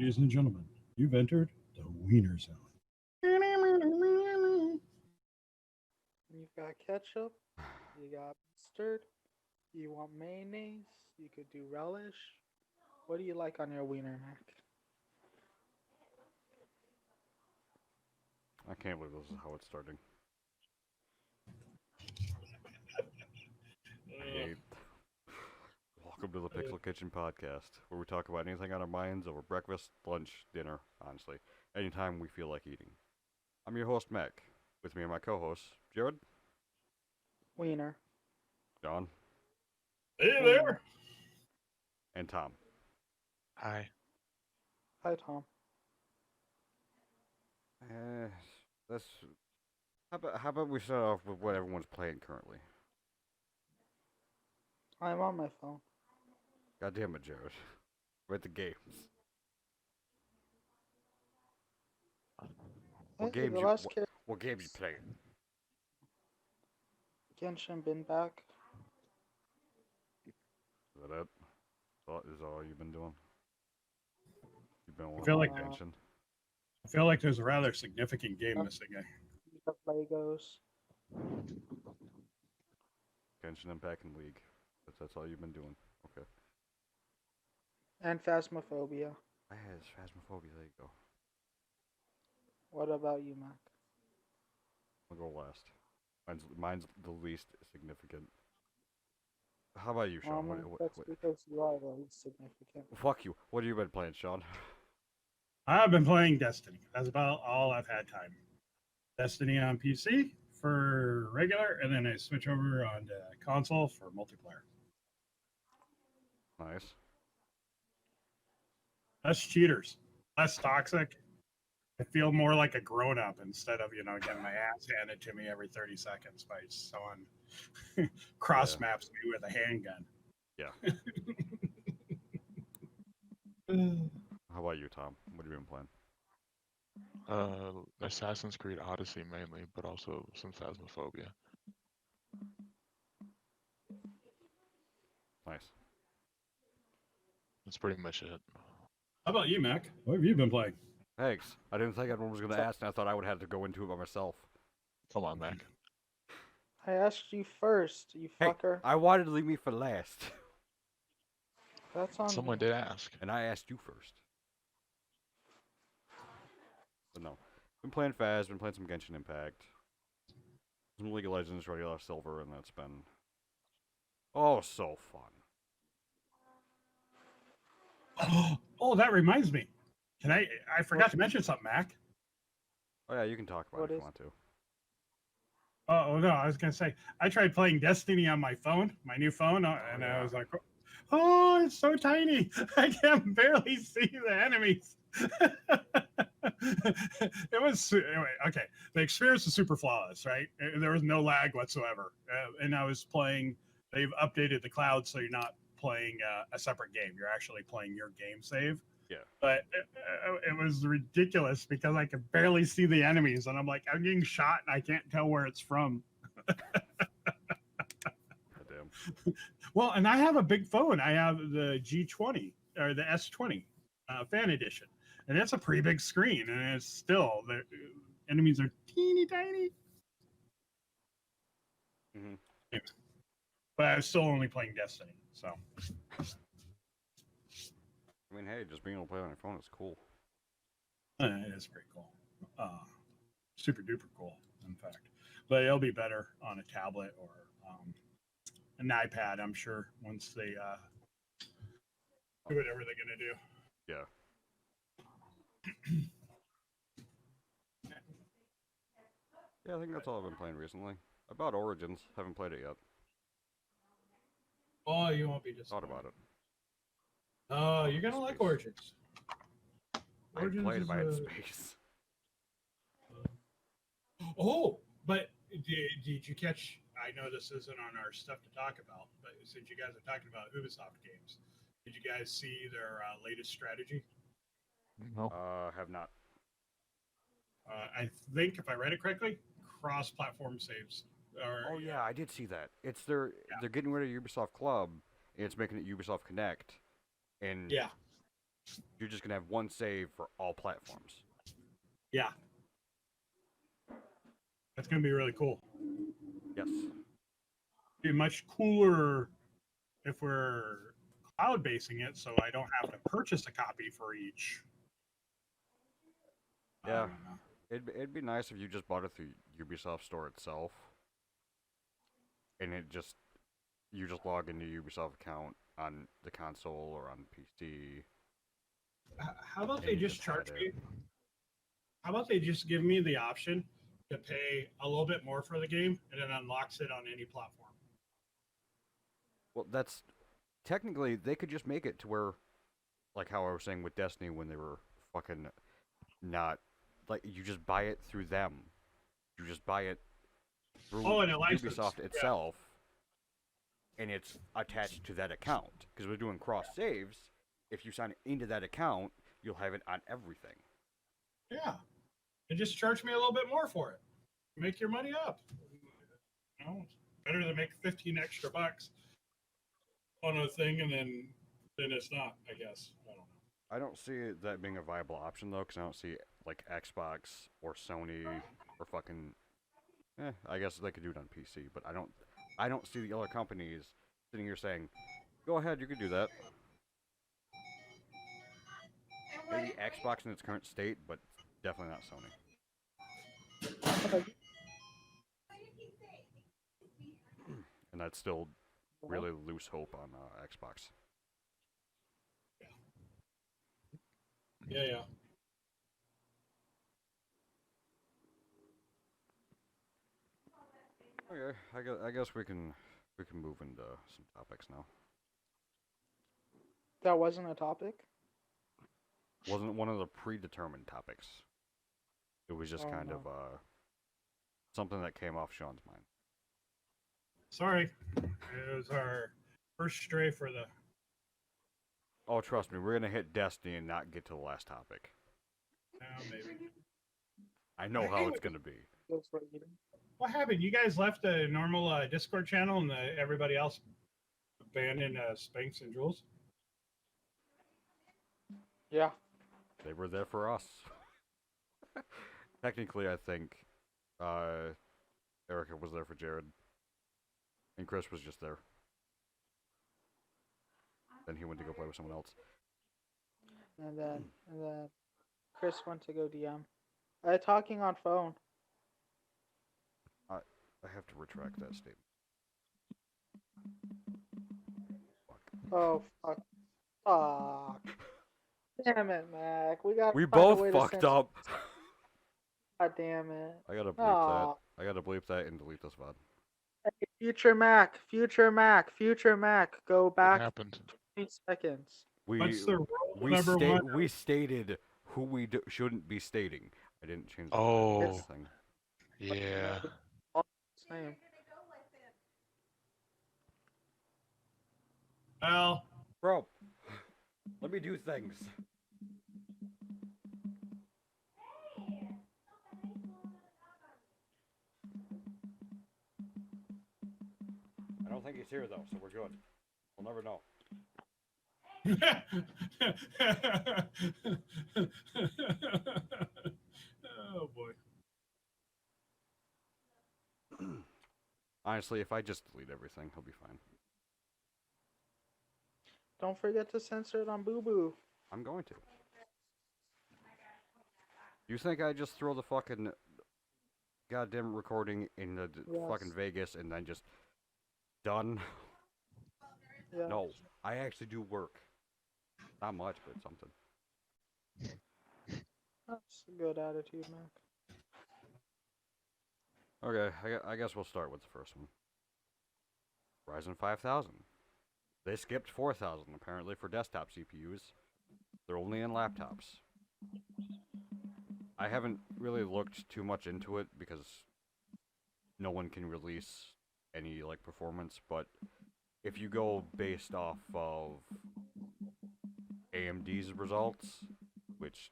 Ladies and gentlemen, you've entered the Wiener Zone. You've got ketchup, you got mustard, you want mayonnaise, you could do relish. What do you like on your wiener, Mac? I can't believe this is how it's starting. Hey, welcome to the Pixel Kitchen Podcast, where we talk about anything on our minds over breakfast, lunch, dinner, honestly, anytime we feel like eating. I'm your host, Mac. With me are my co-hosts, Jared, Wiener. John, Hey Wiener. there. and Tom. Hi. Hi, Tom. Uh, let's. How about we start off with what everyone's playing currently? I'm on my phone. God damn it, Jared. We're at the games. What Hey, games the you last what, kid, what games you playing? Genshin been back. Is that it? Is that all you've been doing? You've been feel watching like Genshin? I feel like there's a rather significant game missing. Pick up Legos. Genshin Impact and League. That's all you've been doing. Okay. And Phasmophobia. I had Phasmophobia. There you go. What about you, Mac? I'll go last. Mine's the least significant. How about you, Sean? That's because you are the least significant. Fuck you. What have you been playing, Sean? I've been playing Destiny. That's about all I've had time. Destiny on PC for regular, and then I switch over on console for multiplayer. Nice. Less cheaters, less toxic. I feel more like a grown up instead of getting my ass handed to me every 30 seconds by someone cross maps me with a handgun. Yeah. How about you, Tom? What have you been playing? Assassin's Creed Odyssey mainly, but also some Phasmophobia. Nice. That's pretty much it. How about you, Mac? What have you been playing? Thanks. I didn't think everyone was going to ask, and I thought I would have to go into it by myself. Come on, Mac. I asked you first, you Hey, fucker. I wanted to leave me for last. That's on Someone you. did ask. And I asked you first. But no. Been playing Phas, been playing some Genshin Impact. Some League of Legends, regular silver, and that's been... Oh, so fun. Oh, that reminds me. I forgot to mention something, Mac. Oh yeah, you can talk about What it if is- you want to. Oh no, I was gonna say I tried playing Destiny on my phone, my new phone, and yeah. I was like, "Oh, it's so tiny! I can barely see the enemies." It was anyway, okay. The experience is super flawless, right? There was no lag whatsoever, and I was playing. They've updated the cloud, so you're not playing a separate game. You're actually playing your game save. Yeah. But it was ridiculous because I could barely see the enemies, and I'm like, I'm getting shot, and I can't tell where it's from. Goddamn. Well, and I have a big phone. I have the G20 or the S20 fan edition, and it's a pretty big screen, and it's still the enemies are teeny tiny. Mhm. But I was still only playing Destiny, so. I mean, hey, just being able to play on your phone is cool. It is pretty cool. Super duper cool, in fact. But it'll be better on a tablet or an iPad, I'm sure, once they do whatever they're going to do. Yeah. Yeah, I think that's all I've been playing recently. I bought Origins. Haven't played it yet. Oh, you won't be Thought disappointed. about it. Oh, you're going to like Origins. I played is by a- space. Oh, but did you catch? I know this isn't on our stuff to talk about, but since you guys are talking about Ubisoft games, did you guys see their latest strategy? No. Have not. I think, if I read it correctly, cross-platform saves. Oh yeah, I did see that. It's they're getting rid of Ubisoft Club, and it's making it Ubisoft Connect. And Yeah. You're just gonna have one save for all platforms. Yeah. That's going to be really cool. Yes. Be much cooler if we're cloud basing it, so I don't have to purchase a copy for each. I Yeah. don't know. It'd be nice if you just bought it through Ubisoft Store itself, and you just log into your Ubisoft account on the console or on PC. How about And they you just just had charge it. me? How about they just give me the option to pay a little bit more for the game and it unlocks it on any platform? Well, that's technically they could just make it to where, like how I was saying with Destiny when they were fucking not like you just buy it through them. You just buy it through Oh, and a license. Ubisoft Yeah. itself, and it's attached to that account. Because we're doing cross saves. If you sign into that account, you'll have it on everything. Yeah. And just charge me a little bit more for it. Make your money up. You know, it's better to make 15 extra bucks on a thing and then it's not, I guess. I don't know. I don't see that being a viable option though, because I don't see like Xbox or Sony or fucking. I guess they could do it on PC, but I don't see the other companies sitting here saying, "Go ahead, you could do that." Maybe Xbox in its current state, but definitely not Sony. And that's still really loose hope on Xbox. Yeah. Okay, I guess we can move into some topics now. That wasn't a topic. Wasn't one of the predetermined topics. It was just Oh, kind no. of something that came off Sean's mind. Sorry. It was our first stray for the. Oh, trust me, we're gonna hit Destiny and not get to the last topic. Maybe. I know how it's gonna be. Goes for eating. What happened? You guys left the normal Discord channel and everybody else abandoned Spanx and Jules? Yeah. They were there for us. Technically, I think Erica was there for Jared, and Chris was just there. Then he went to go play with someone else. And then Chris went to go DM. Talking on phone. I have to retract that statement. Fuck. Oh fuck. Fuck. Damn it, Mac. We We both fucked up. God damn it. I gotta bleep Aw. that. I gotta bleep that and delete this VOD. Hey, Future Mac. Go What back happened? 20 seconds. What's the rule number one? We stated who we shouldn't be stating. I didn't change the Oh. thing. Yeah. Same. Well, Bro, let me do things. I don't think he's here though, so we're good. We'll never know. oh boy. Honestly, if I just delete everything, he'll be fine. Don't forget to censor it on Boo Boo. I'm going to. You think I just throw the fucking goddamn recording in the fucking Yes. Vegas and then just done? Yeah. No, I actually do work. Not much, but something. That's a good attitude, Mac. Okay, I guess we'll start with the first one. Ryzen 5000. They skipped 4000 apparently for desktop CPUs. They're only in laptops. I haven't really looked too much into it because no one can release any like performance, but if you go based off of AMD's results, which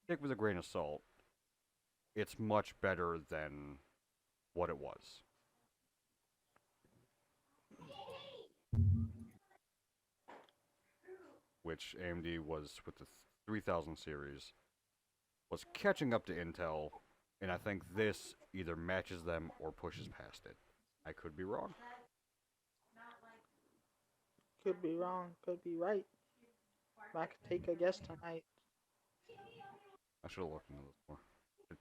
take with a grain of salt, it's much better than what it was. which AMD was with the 3000 series, was catching up to Intel, and I think this either matches them or pushes past it. I could be wrong. Could be wrong, could be right. I could take a guess tonight. I should have looked into this more. I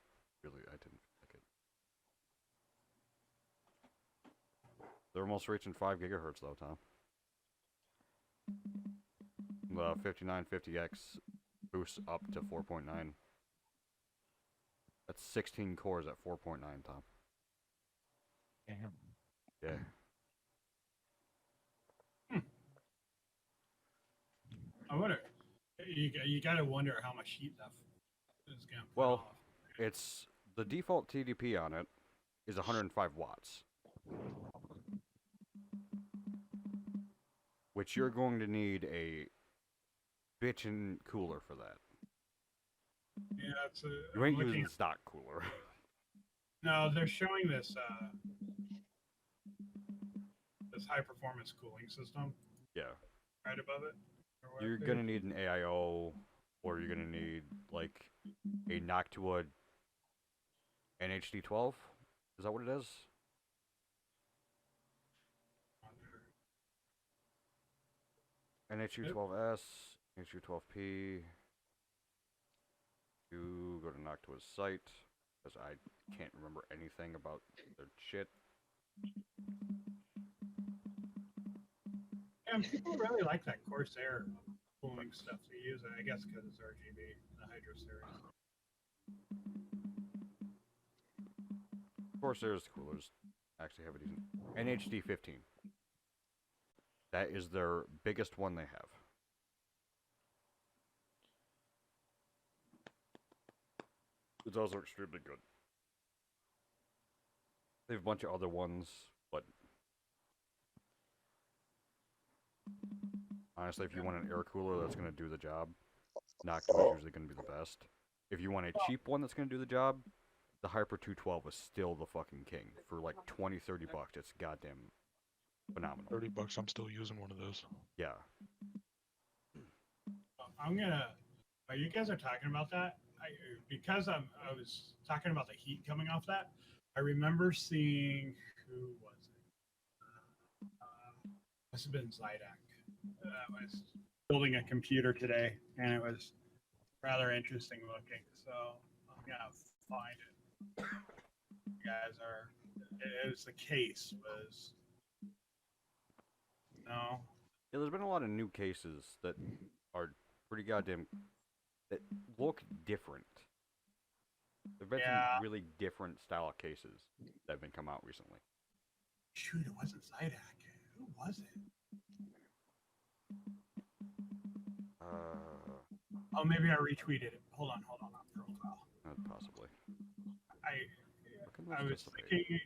didn't like it. They're almost reaching 5 gigahertz though, Tom. The 5950X boosts up to 4.9. That's 16 cores at 4.9, Tom. Damn. Yeah. I wonder. You gotta wonder how much heat that is gonna put Well, off. it's the default TDP on it is 105 watts, which you're going to need a bitchin' cooler for that. Yeah, it's a. You ain't I'm looking using stock cooler. No, they're showing this this high performance cooling system Yeah, right above it. or what you're they- gonna need an AIO, or you're gonna need like a Noctua NHD12. Is that what it is? NHU12S, NHU12P. You go to Noctua's site, because I can't remember anything about their shit. Yeah, and people really like that Corsair cooling stuff. They use it, I guess, because it's RGB, the Hydro series. Corsair's coolers actually have a decent NHD 15. That is their biggest one they have. It's also extremely good. They have a bunch of other ones, but honestly, if you want an air cooler that's going to do the job, Noctua is usually going to be the best. If you want a cheap one that's going to do the job, the Hyper 212 is still the fucking king. For like 20, 30 bucks, it's goddamn phenomenal. $30, I'm still using one of those. Yeah. I'm gonna. While you guys are talking about that, because I was talking about the heat coming off that. I remember seeing who was it? Must have been Zydak. I was building a computer today, and it was rather interesting looking. So I'm gonna find it. You guys are. It was the case was. No. Yeah, there's been a lot of new cases that are pretty goddamn that look different. There've been Yeah. some really different style of cases that have been come out recently. Shoot, it wasn't Zydak. Who was it? Oh, maybe I retweeted it. Hold on, on profile. Possibly. Look at I those was dissipate.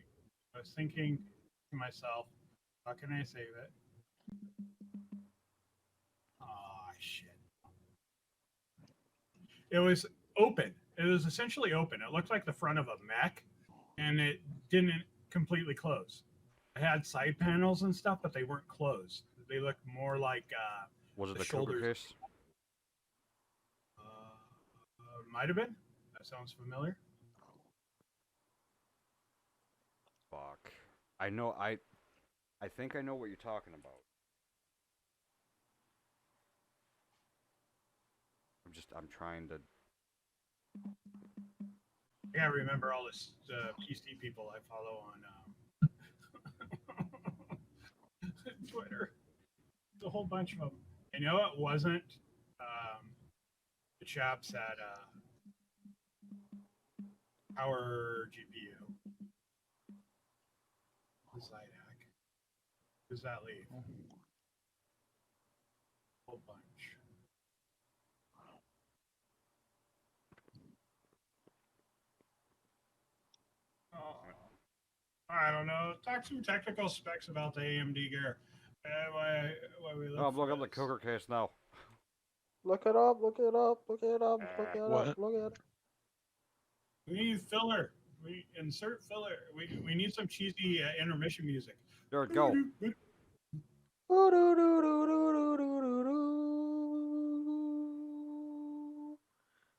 thinking to myself, how can I save it? Oh shit! It was open. It was essentially open. It looked like the front of a mech, and it didn't completely close. It had side panels and stuff, but they weren't closed. They looked more like Was it the the Cougar shoulders. case? might have been. That sounds familiar. Fuck. I know. I think I know what you're talking about. I'm trying to. I gotta remember all this PC people I follow on Twitter. There's a whole bunch of them. And you know it wasn't the chaps at Power GPU. Zydak. Who's that leave? Whole bunch. Oh, I don't know. Talk some technical specs about the AMD gear. Why we look Oh, I'm for looking up the this. Cougar case now. Look it up, look it up, look it up, look it What? up, look it up. We need filler. We insert filler. We need some cheesy intermission music. There we go.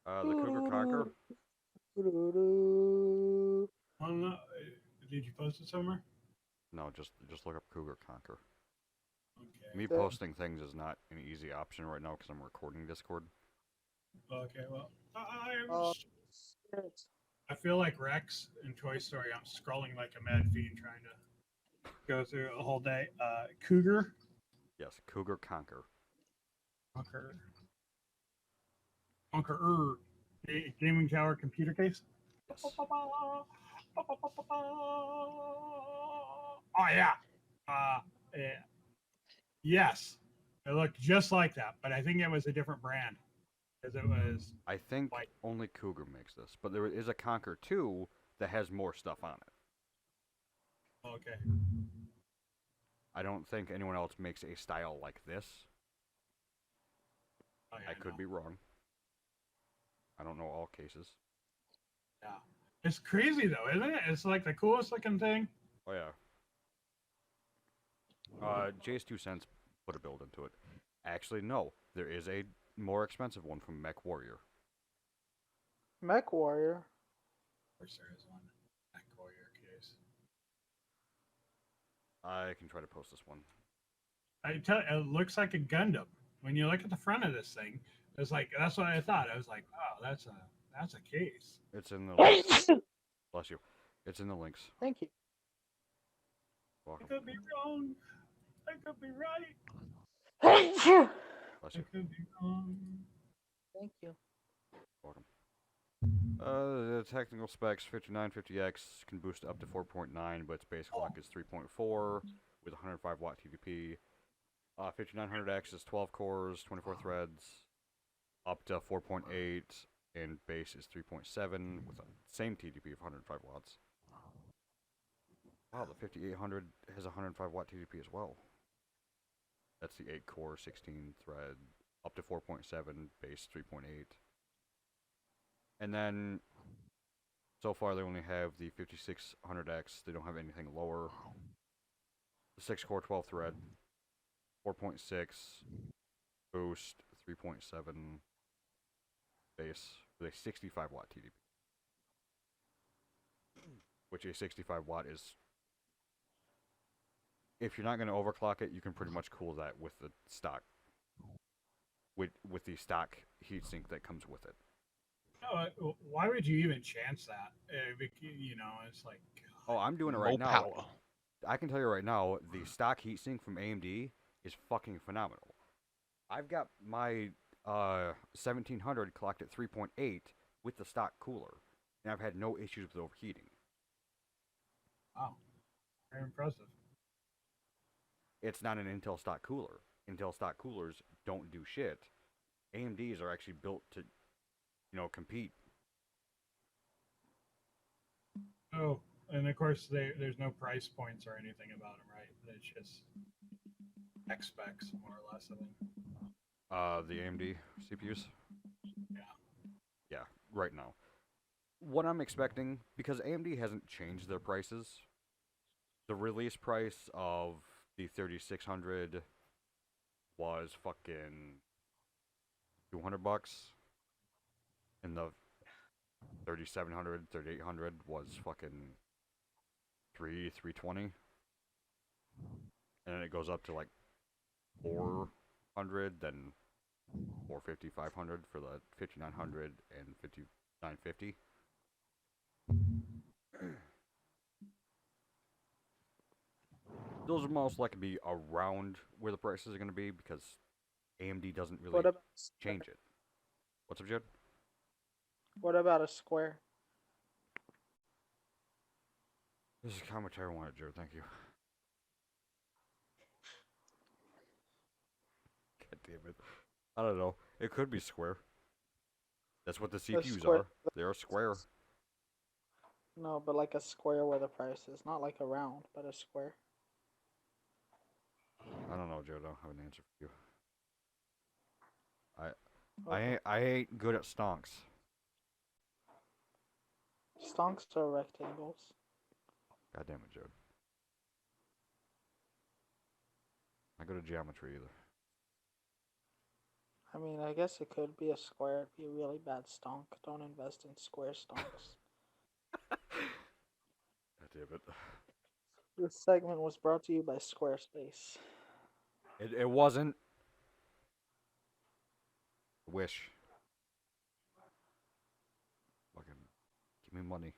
The Cougar Conquer. Doo-doo-doo. I don't know. Did you post it somewhere? No, just look up Cougar Conquer. Okay. Me The- posting things is not an easy option right now because I'm recording Discord. Okay. Well, Oh, shit. I feel like Rex in Toy Story. I'm scrolling like a mad fiend trying to go through a whole day. Cougar. Yes, Cougar Conquer. Conqueror. Gaming tower computer case. Yes. Oh yeah. Yeah. Yes. It looked just like that, but I think it was a different brand because it was I think White. only Cougar makes this, but there is a Conquer 2 that has more stuff on it. okay. I don't think anyone else makes a style like this. Oh, yeah, I could know. be wrong. I don't know all cases. Yeah. It's crazy though, isn't it? It's like the coolest looking thing. Oh yeah. Jay's 2 cents put a build into it. Actually, no. There is a more expensive one from Mech Warrior. Mech Warrior. Of course there is one. That Warrior case. I can try to post this one. It looks like a Gundam. When you look at the front of this thing, it's like that's what I thought. I was like, oh, that's a case. It's in the links. Bless you. It's in the links. Thank you. I Welcome. could be wrong. I could be right. Thank you. Bless I you. could be wrong. Thank you. Welcome. The technical specs 5950X can boost up to 4.9, but its base clock is 3.4 with 105 watt TDP. 5900X is 12 cores, 24 threads, up to 4.8, and base is 3.7 with the same TDP of 105 watts. Wow, the 5800 has 105 watt TDP as well. That's the 8 core, 16 thread, up to 4.7, base 3.8. And then, so far they only have the 5600X. They don't have anything lower. The 6 core, 12 thread, 4.6, boost, 3.7, base, with a 65 watt TDP. Which a 65 watt is, if you're not going to overclock it, you can pretty much cool that with the stock, with the stock heatsink that comes with it. No, why would you even chance that? You know, it's like. Oh, I'm doing it right Low now. power. I can tell you right now, the stock heatsink from AMD is fucking phenomenal. I've got my 1700 clocked at 3.8 with the stock cooler, and I've had no issues with overheating. Wow, very impressive. It's not an Intel stock cooler. Intel stock coolers don't do shit. AMDs are actually built to, compete. Oh, and of course, there's no price points or anything about them, right? It's just X specs, more or less, I think. The AMD CPUs? Yeah. Yeah, right now. What I'm expecting, because AMD hasn't changed their prices, the release price of the 3600 was fucking $200, and the 3700, 3800 was fucking $320, and then it goes up to like 400, then 450, 500 for the 5900 and 5950. Those are most likely be around where the prices are going to be because AMD doesn't really What about change it. What's up, Jed? what about a square? This is how much I wanted, Jared. Thank you. God damn it. I don't know. It could be square. That's what the CPUs square- are. They are square. No, but like a square where the price is. Not like a round, but a square. I don't know, Jared. I don't have an answer for you. Okay. I ain't good at stonks. Stonks are rectangles. God damn it, Jared. Not good at geometry either. I mean, I guess it could be a square. It'd be a really bad stonk. Don't invest in square stonks. God damn it. This segment was brought to you by Squarespace. It wasn't. Wish. Fucking give me money.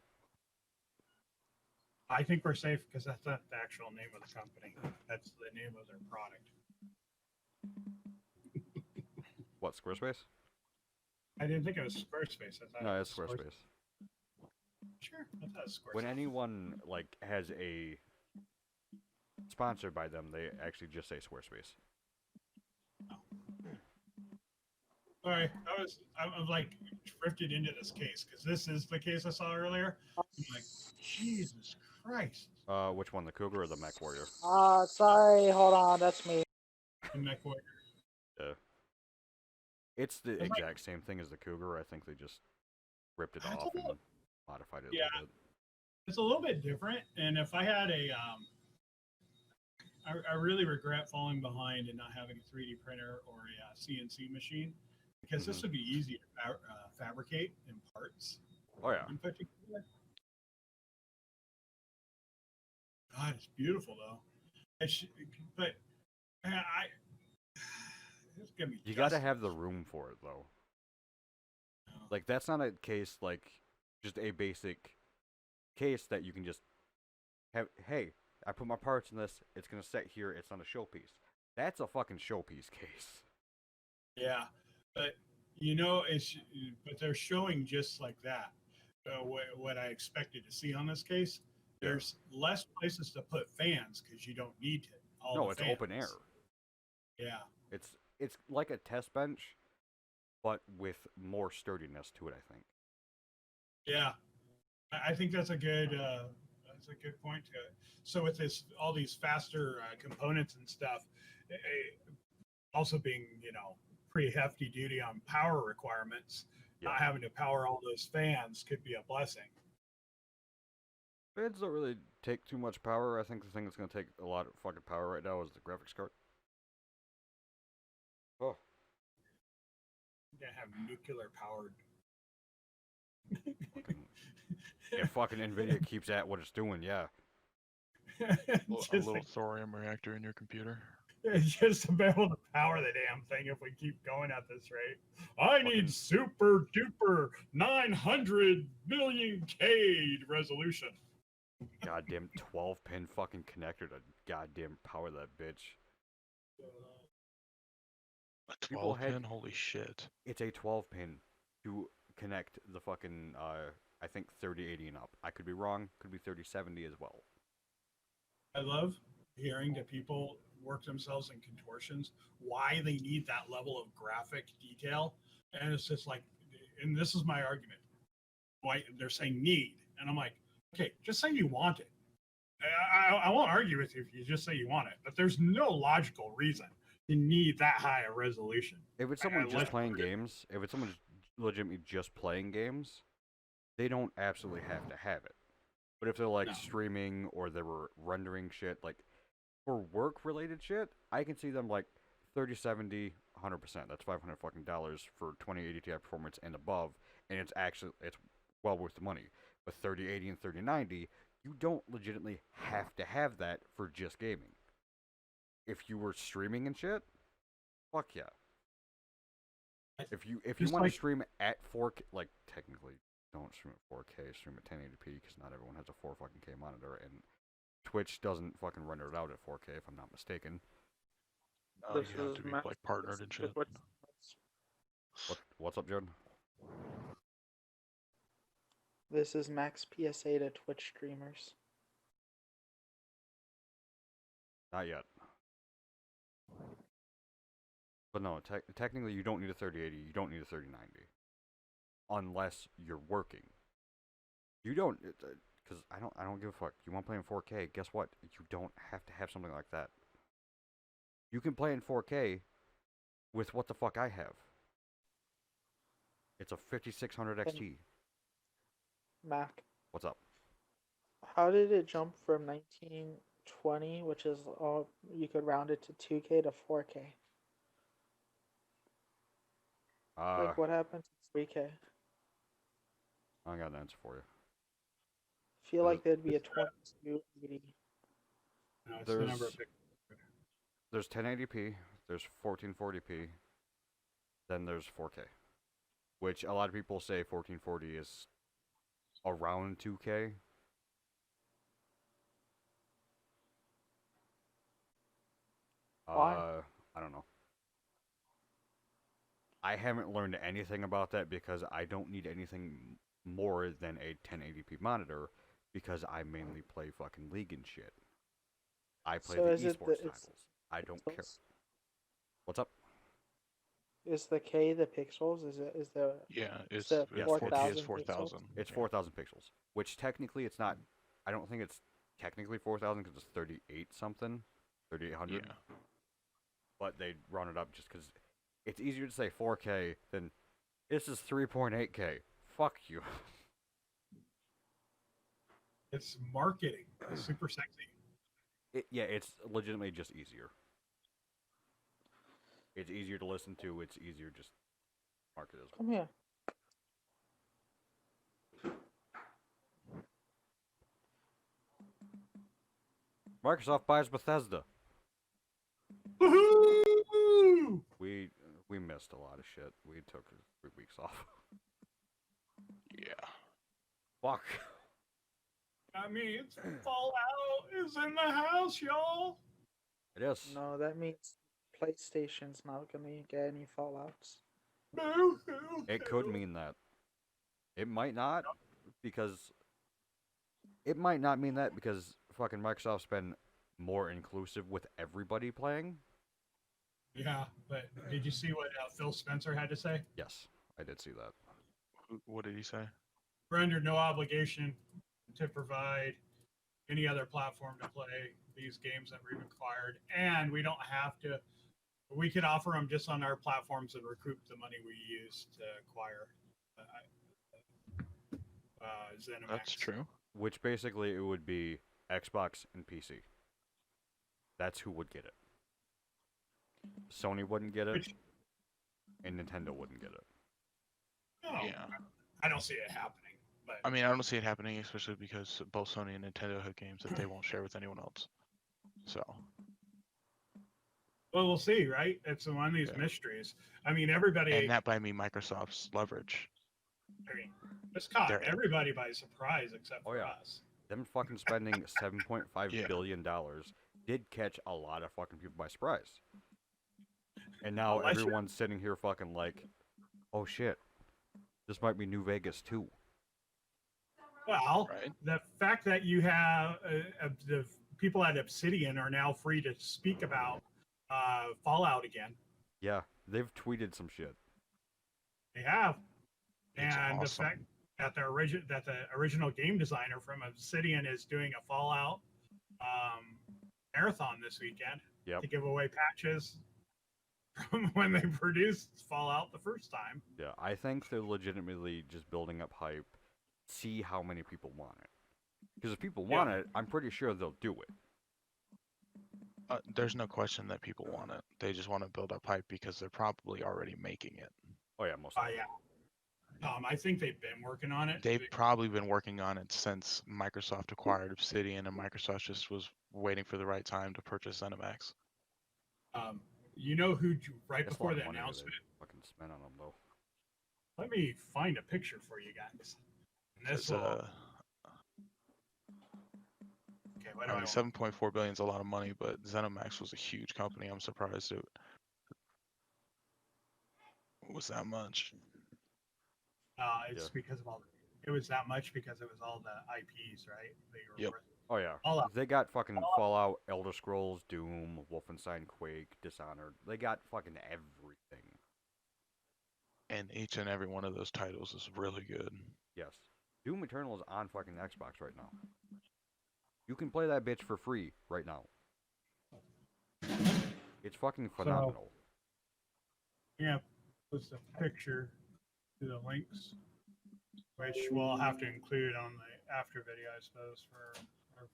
I think we're safe because that's not the actual name of the company. That's the name of their product. What, Squarespace? I didn't think it was Squarespace. I thought No, it it's was Squarespace. Sure, I thought it was Squarespace. When anyone like has a sponsored by them, they actually just say Squarespace. All right, I was like drifted into this case because this is the case I saw earlier. I'm like, Jesus Christ, Which one, the Cougar or the Mech Warrior? Sorry, hold on, that's me. the Mech Warrior. Yeah. It's the It's like- exact same thing as the Cougar. I think they just ripped it It's a off and little- modified it a Yeah. little bit. It's a little bit different, and if I had I really regret falling behind and not having a 3D printer or a CNC machine because this Mhm. would be easy to fabricate in parts Oh yeah. and put together. God, it's beautiful though. But it's gonna be. You got to dusty. have the room for it though. No. Like that's not a case like just a basic case that you can just have. Hey, I put my parts in this. It's gonna sit here. It's not a showpiece. That's a fucking showpiece case. Yeah, but but they're showing just like that. What I expected to see on this case, Yeah. there's less places to put fans because you don't need it. No, it's open air. Yeah, It's like a test bench, but with more sturdiness to it. I think. yeah. I think that's a good point to it. So with all these faster components and stuff, also being pretty hefty duty on power requirements, Yeah. not having to power all those fans could be a blessing. Fans don't really take too much power. I think the thing that's gonna take a lot of fucking power right now is the graphics card. Oh. You're gonna have nuclear powered. Fucking, if fucking Nvidia keeps at what it's doing, yeah. A Just little like- thorium reactor in your computer. just to be able to power the damn thing if we keep going at this rate. I Fucking- need super duper 900 million K resolution. Goddamn 12-pin fucking connector to goddamn power that bitch. A People 12 had- pin? Holy shit. It's a 12-pin to connect the fucking I think 3080 and up. I could be wrong. Could be 3070 as well. I love hearing that people work themselves in contortions, why they need that level of graphic detail. And it's just like, and this is my argument. Why they're saying need. And I'm like, okay, just say you want it. I won't argue with you if you just say you want it, but there's no logical reason you need that high a resolution. If it's someone just let's playing put it- games, if it's someone legitimately just playing games, they don't absolutely have to have it. But if they're like No. streaming or they were rendering shit, like for work related shit, I can see them like 3070, 100%. That's $500 fucking dollars for 2080 Ti performance and above, and it's well worth the money. But 3080 and 3090, you don't legitimately have to have that for just gaming. If you were streaming and shit, fuck yeah. If you Just want to like- stream at 4K, like technically don't stream at 4K, stream at 1080p because not everyone has a 4 fucking K monitor, and Twitch doesn't fucking render it out at 4K if I'm not mistaken. You have to be like partnered and shit. What's up, Jordan? This is max PSA to Twitch streamers. Not yet. But no, technically you don't need a 3080, you don't need a 3090. Unless you're working. You don't, because I don't give a fuck. You want to play in 4K, guess what? You don't have to have something like that. You can play in 4K with what the fuck I have. It's a 5600 XT. Mac, What's up? how did it jump from 1920, which is all you could round it to 2K to 4K? Uh, What happened to 3K? I got an answer for you. I feel There's- like there'd be a 2280. No, it's the number of There's 1080p, there's 1440p, then there's 4K, which a lot of people say 1440 is around 2K. Why? I don't know. I haven't learned anything about that because I don't need anything more than a 1080p monitor because I mainly play fucking League and shit. I play So the is it esports the titles. I don't care. pixels? What's up? Is the K the pixels? Is the Yeah, it's the Yes, 4K is 4000 pixels? 4000. It's Yeah. 4,000 pixels, which technically it's not. I don't think it's technically 4,000 because it's 38 something, 3,800. Yeah. But they run it up just because it's easier to say 4K than this is 3.8K. Fuck you. It's marketing. It's super sexy. Yeah, it's legitimately just easier. It's easier to listen to. It's easier just market as well. Come here. Microsoft buys Bethesda. Woohoo! We missed a lot of shit. We took 3 weeks off. Yeah. Fuck. I mean, it's Fallout is in the house, y'all. It is. No, that means PlayStation's not gonna get any Fallouts. Boo-hoo. It could mean that. It might not because it might not mean that because fucking Microsoft's been more inclusive with everybody playing. Yeah, but did you see what Phil Spencer had to say? Yes, I did see that. What did he say? We're under no obligation to provide any other platform to play these games that we've acquired, and we don't have to. We could offer them just on our platforms and recoup the money we use to acquire ZeniMax. That's true. Which basically it would be Xbox and PC. That's who would get it. Sony wouldn't get it, Which, and Nintendo wouldn't get it. no, Yeah. I don't see it happening. But I mean, I don't see it happening, especially because both Sony and Nintendo have games that they won't share with anyone else. So, well, we'll see, right? It's one of these Yeah. mysteries. I mean, everybody. and that by me, Microsoft's leverage. I mean, it's caught They're- everybody by surprise except Oh, for yeah. us. Them fucking spending $7.5 Yeah. billion did catch a lot of fucking people by surprise. And now Unless you're- everyone's sitting here fucking like, oh shit, this might be New Vegas too. Well, Right. the fact that you have the people at Obsidian are now free to speak about Fallout again. Yeah, they've tweeted some shit. They have, It's and awesome. the fact that the original game designer from Obsidian is doing a Fallout marathon this weekend Yep. to give away patches from when they produced Fallout the first time. Yeah, I think they're legitimately just building up hype, see how many people want it. Because if people want it, I'm pretty sure they'll do it. There's no question that people want it. They just want to build up hype because they're probably already making it. Oh yeah, most. Yeah. I think they've been working on it. They've probably been working on it since Microsoft acquired Obsidian, and Microsoft just was waiting for the right time to purchase ZeniMax. You know who right That's a before lot the of money announcement? they fucking spent on them though. Let me find a picture for you guys. And this It's, will, okay, what do I I mean, want? 7.4 billion is a lot of money, but ZeniMax was a huge company. I'm surprised it was that much. It's Yeah. because of all. It was that much because it was all the IPs, right? They were Yep. worth- Oh yeah, Fallout. they got fucking Fallout, Elder Scrolls, Doom, Wolfenstein, Quake, Dishonored. They got fucking everything. And each and every one of those titles is really good. Yes, Doom Eternal is on fucking Xbox right now. You can play that bitch for free right now. It's fucking phenomenal. Yeah, post a picture to the links, which we'll have to include on the after video, I suppose, for our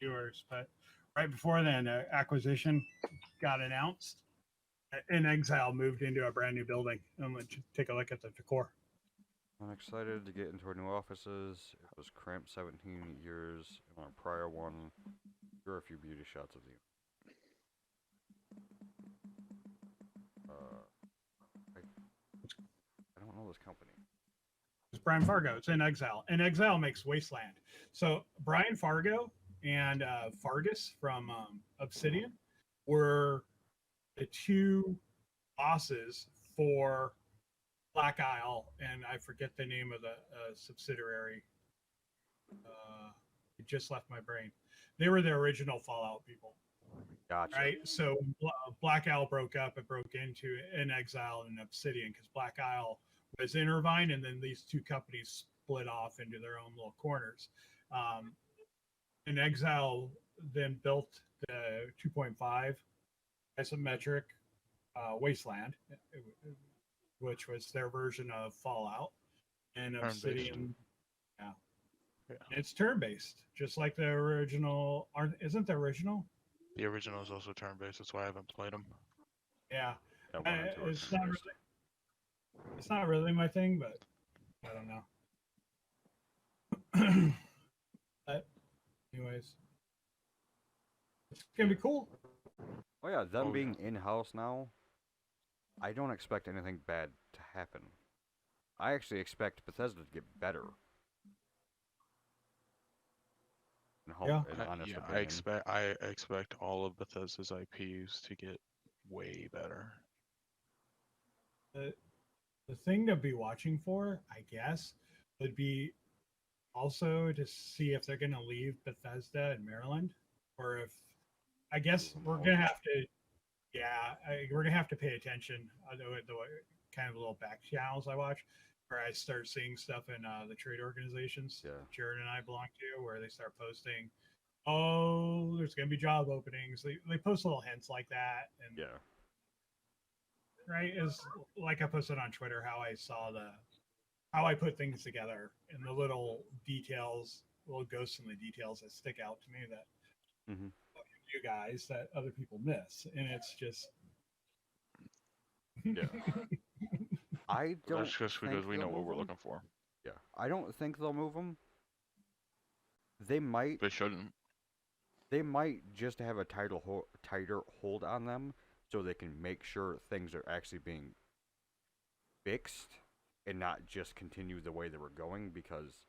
viewers. But right before then, acquisition got announced, In Exile moved into a brand new building. And let's take a look at the decor. I'm excited to get into our new offices. It was cramped 17 years. In our prior one, here are a few beauty shots of the. I don't know this company. It's Brian Fargo. It's In Exile. In Exile makes Wasteland. So Brian Fargo and Fargus from Obsidian were the two bosses for Black Isle, and I forget the name of the subsidiary. It just left my brain. They were the original Fallout people, Gotcha. right? So Black Isle broke up. It broke into In Exile and Obsidian because Black Isle was Intervine, and then these two companies split off into their own little corners. In Exile then built the 2.5 isometric Wasteland, which was their version of Fallout, and Turn-based. Obsidian. Yeah, Yeah. it's turn-based, just like the original. Isn't the original? The original is also turn-based. That's why I haven't played them. Yeah, Yeah, one and two are it's not turn-based. really. It's not really my thing, but I don't know. But anyways, it's gonna be cool. Oh yeah, them Oh, yeah. being in-house now, I don't expect anything bad to happen. I actually expect Bethesda to get better. Yeah. In honest Yeah, opinion. I expect all of Bethesda's IPs to get way better. The thing to be watching for, I guess, would be also to see if they're going to leave Bethesda in Maryland, or if I guess we're going to have to, yeah, we're going to have to pay attention. The kind of little back channels I watch, where I start seeing stuff in the trade organizations Yeah. Jared and I belong to, where they start posting, oh, there's going to be job openings. They post little hints like that, and Yeah. right, is like I posted on Twitter how I put things together and the little details, little ghosts in the details that stick out to me that Mm-hmm. you guys that other people miss, and it's just Yeah. I don't. That's just because think we know they'll what move we're 'em. looking for. Yeah, I don't think they'll move them. They might. They shouldn't. They might just have a tighter hold on them, so they can make sure things are actually being fixed, and not just continue the way they were going. Because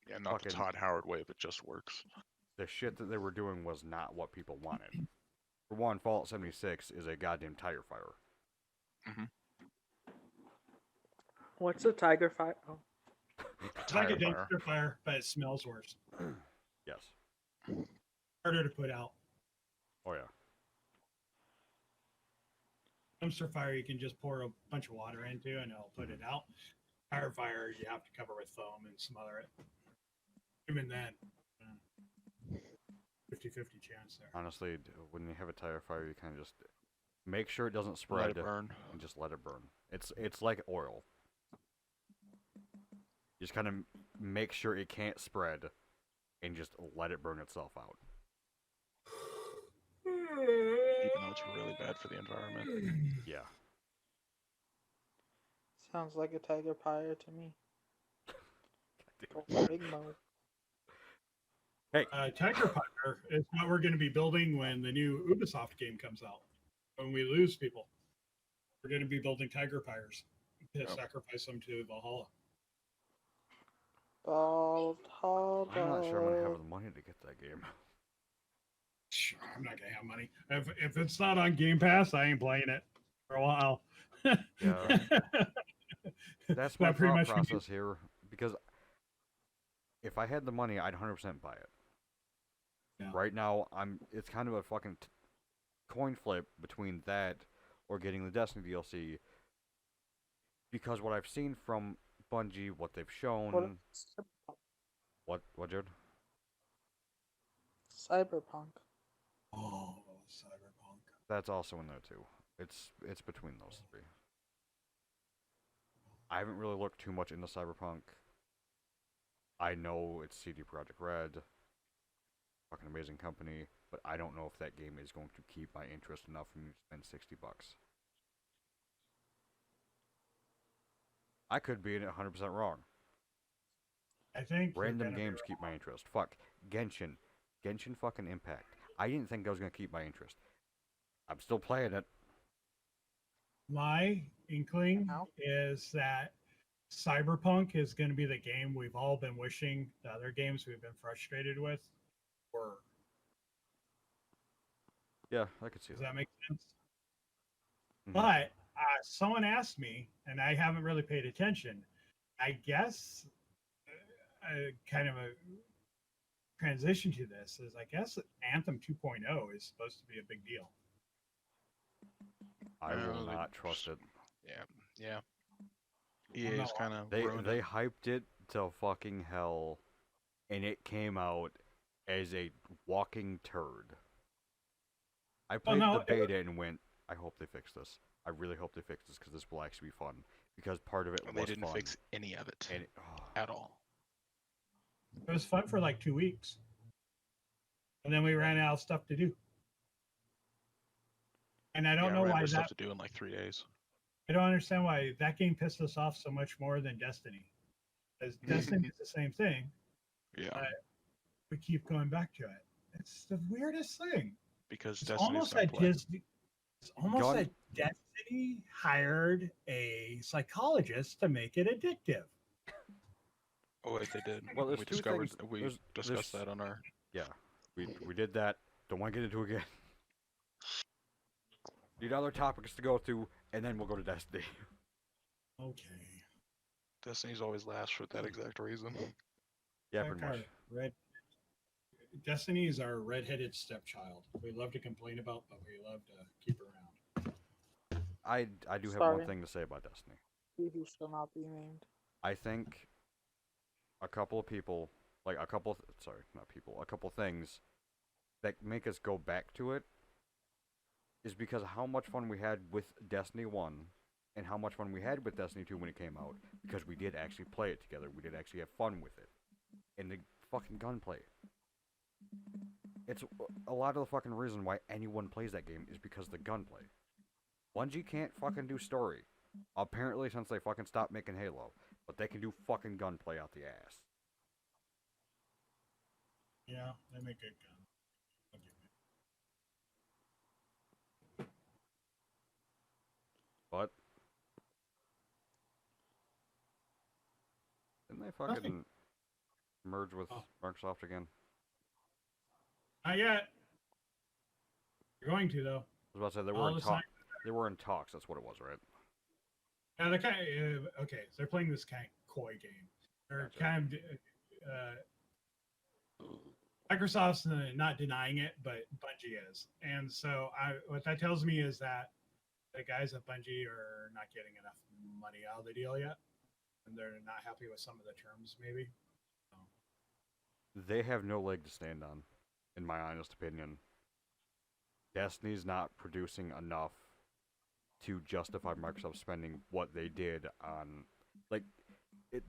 Yeah, not the fucking- Todd Howard way, but just works. the shit that they were doing was not what people wanted. For one, Fallout 76 is a goddamn tire fire. What's a tiger fire? Oh, it's like a Tire fire. dumpster fire, but it smells worse. Yes. Harder to put out. Oh yeah. Dumpster fire, you can just pour a bunch of water into and it'll put it out. Tire fire, you have to cover with foam and smother it. Even then, 50-50 chance there. Honestly, when you have a tire fire, you kind of just make sure it doesn't Let spread it burn. and just let it burn. It's like oil. Just kind of make sure it can't spread and just let it burn itself out. Even though it's really bad for the environment. Yeah. sounds like a tiger fire to me. Go big mode. Tiger Fire is what we're going to be building when the new Ubisoft game comes out. When we lose people, we're going to be building Tiger Fires to sacrifice them to Valhalla. I'm not sure I'm gonna have the money to get that game. Sure, I'm not going to have money. If it's not on Game Pass, I ain't playing it for a while. Yeah. That's my That pretty thought much means- process here, because if I had the money, I'd 100% buy it. Yeah. Right now, it's kind of a fucking coin flip between that or getting the Destiny DLC, because what I've seen from Bungie, what they've shown, what Jared? Cyberpunk. Oh, Cyberpunk. That's also in there too. It's between those three. I haven't really looked too much into Cyberpunk. I know it's CD Projekt Red, fucking amazing company, but I don't know if that game is going to keep my interest enough for me to spend $60. I could be 100% wrong. I think you're Random gonna be games keep my interest. Fuck. Genshin. Genshin fucking Impact. I didn't think that was going to keep my interest. I'm still playing it. My inkling Now? is that Cyberpunk is going to be the game we've all been wishing the other games we've been frustrated with were. Yeah, I could see Does that. that make sense? Mhm. But someone asked me, and I haven't really paid attention. I guess kind of a transition to this is I guess Anthem 2.0 is supposed to be a big deal. I will they not trust just- it. Yeah. I'm EA's not kind of They ruined they it. hyped it to fucking hell, and it came out as a walking turd. I played no, the beta and went, I hope they fix this. I really hope they fix this because this will actually be fun. Because part of it And was they didn't fun. fix any of it And at all. It was fun for like 2 weeks, and then we ran out of stuff to do. And I don't Yeah, know I ran why out of that. stuff to do in like 3 days. I don't understand why that game pissed us off so much more than Destiny. Because Destiny is the same thing. Yeah, We keep going back to it. It's the weirdest thing. because It's Destiny's almost gonna like play. Disney. It's almost Gun- like Destiny hired a psychologist to make it addictive. Oh wait, they did. Well, there's we two discovered. things- We there's- discussed there's- that on our. yeah, we did that. Don't want to get into it again. Need other topics to go through, and then we'll go to Destiny. Okay. Destiny's always last for that exact reason. Yeah, Like pretty our much. Destiny is our redheaded stepchild. We love to complain about, but we love to keep around. I do have Sorry. one thing to say about Destiny. He who shall not be named. I think a couple of people, like a couple, sorry, not people, a couple things that make us go back to it is because of how much fun we had with Destiny 1 and how much fun we had with Destiny 2 when it came out, because we did actually play it together. We did actually have fun with it. And the fucking gunplay. It's a lot of the fucking reason why anyone plays that game is because of the gunplay. Bungie can't fucking do story. Apparently, since they fucking stopped making Halo. But they can do fucking gunplay out the ass. Yeah, they make good gun. I'll give it. But didn't they fucking merge with Oh. Microsoft again? Not yet. You're going to though. I was about to say they All were in the talks. They were in talks. That's what it was, right? Yeah, they're kind of okay. So they're playing this kind of coy game. They're Gotcha. kind of Microsoft's not denying it, but Bungie is, and so what that tells me is that the guys at Bungie are not getting enough money out of the deal yet, and they're not happy with some of the terms, maybe. They have no leg to stand on, in my honest opinion. Destiny's not producing enough to justify Microsoft spending what they did on, like,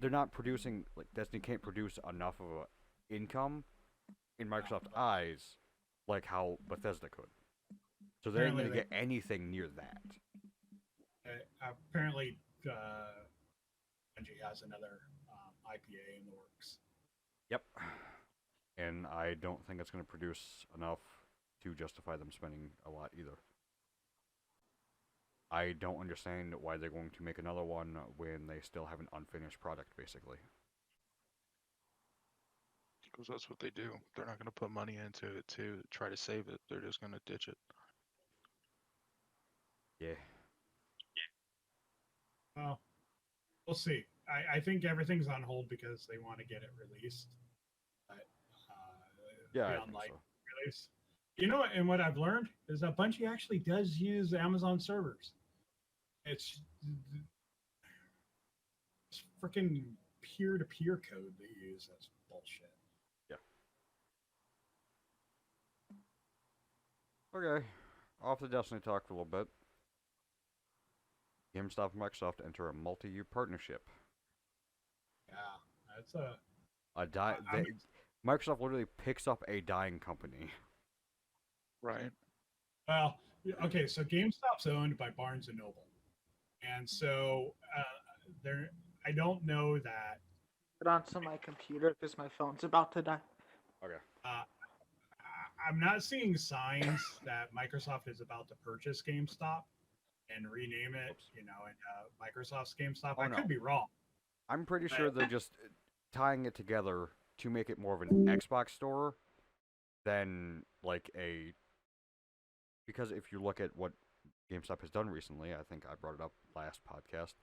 they're not producing, like, Destiny can't produce enough of a income in Microsoft's eyes like how Bethesda could. So they ain't Apparently gonna they- get anything near that. Apparently, Bungie has another IPA in the works. Yep. And I don't think it's gonna produce enough to justify them spending a lot either. I don't understand why they're going to make another one when they still have an unfinished product, basically. Because that's what they do. They're not going to put money into it to try to save it. They're just going to ditch it. Yeah. Well, we'll see. I think everything's on hold because they want to get it released. But Yeah, I beyond think like so. release, you know, and what I've learned is that Bungie actually does use Amazon servers. It's freaking peer-to-peer code they use. That's bullshit. Okay. Off the Destiny talk for a little bit. GameStop and Microsoft enter a multi-year partnership. Yeah, that's a Microsoft literally picks up a dying company. Right. well. Okay, so GameStop's owned by Barnes and Noble, and so I don't know that. Put onto my computer because my phone's about to die. Okay. I'm not seeing signs that Microsoft is about to purchase GameStop and rename it, Oops. Microsoft's GameStop. Oh, I no. could be wrong. I'm pretty sure they're just tying it together to make it more of an Xbox store than like a. Because if you look at what GameStop has done recently, I think I brought it up last podcast.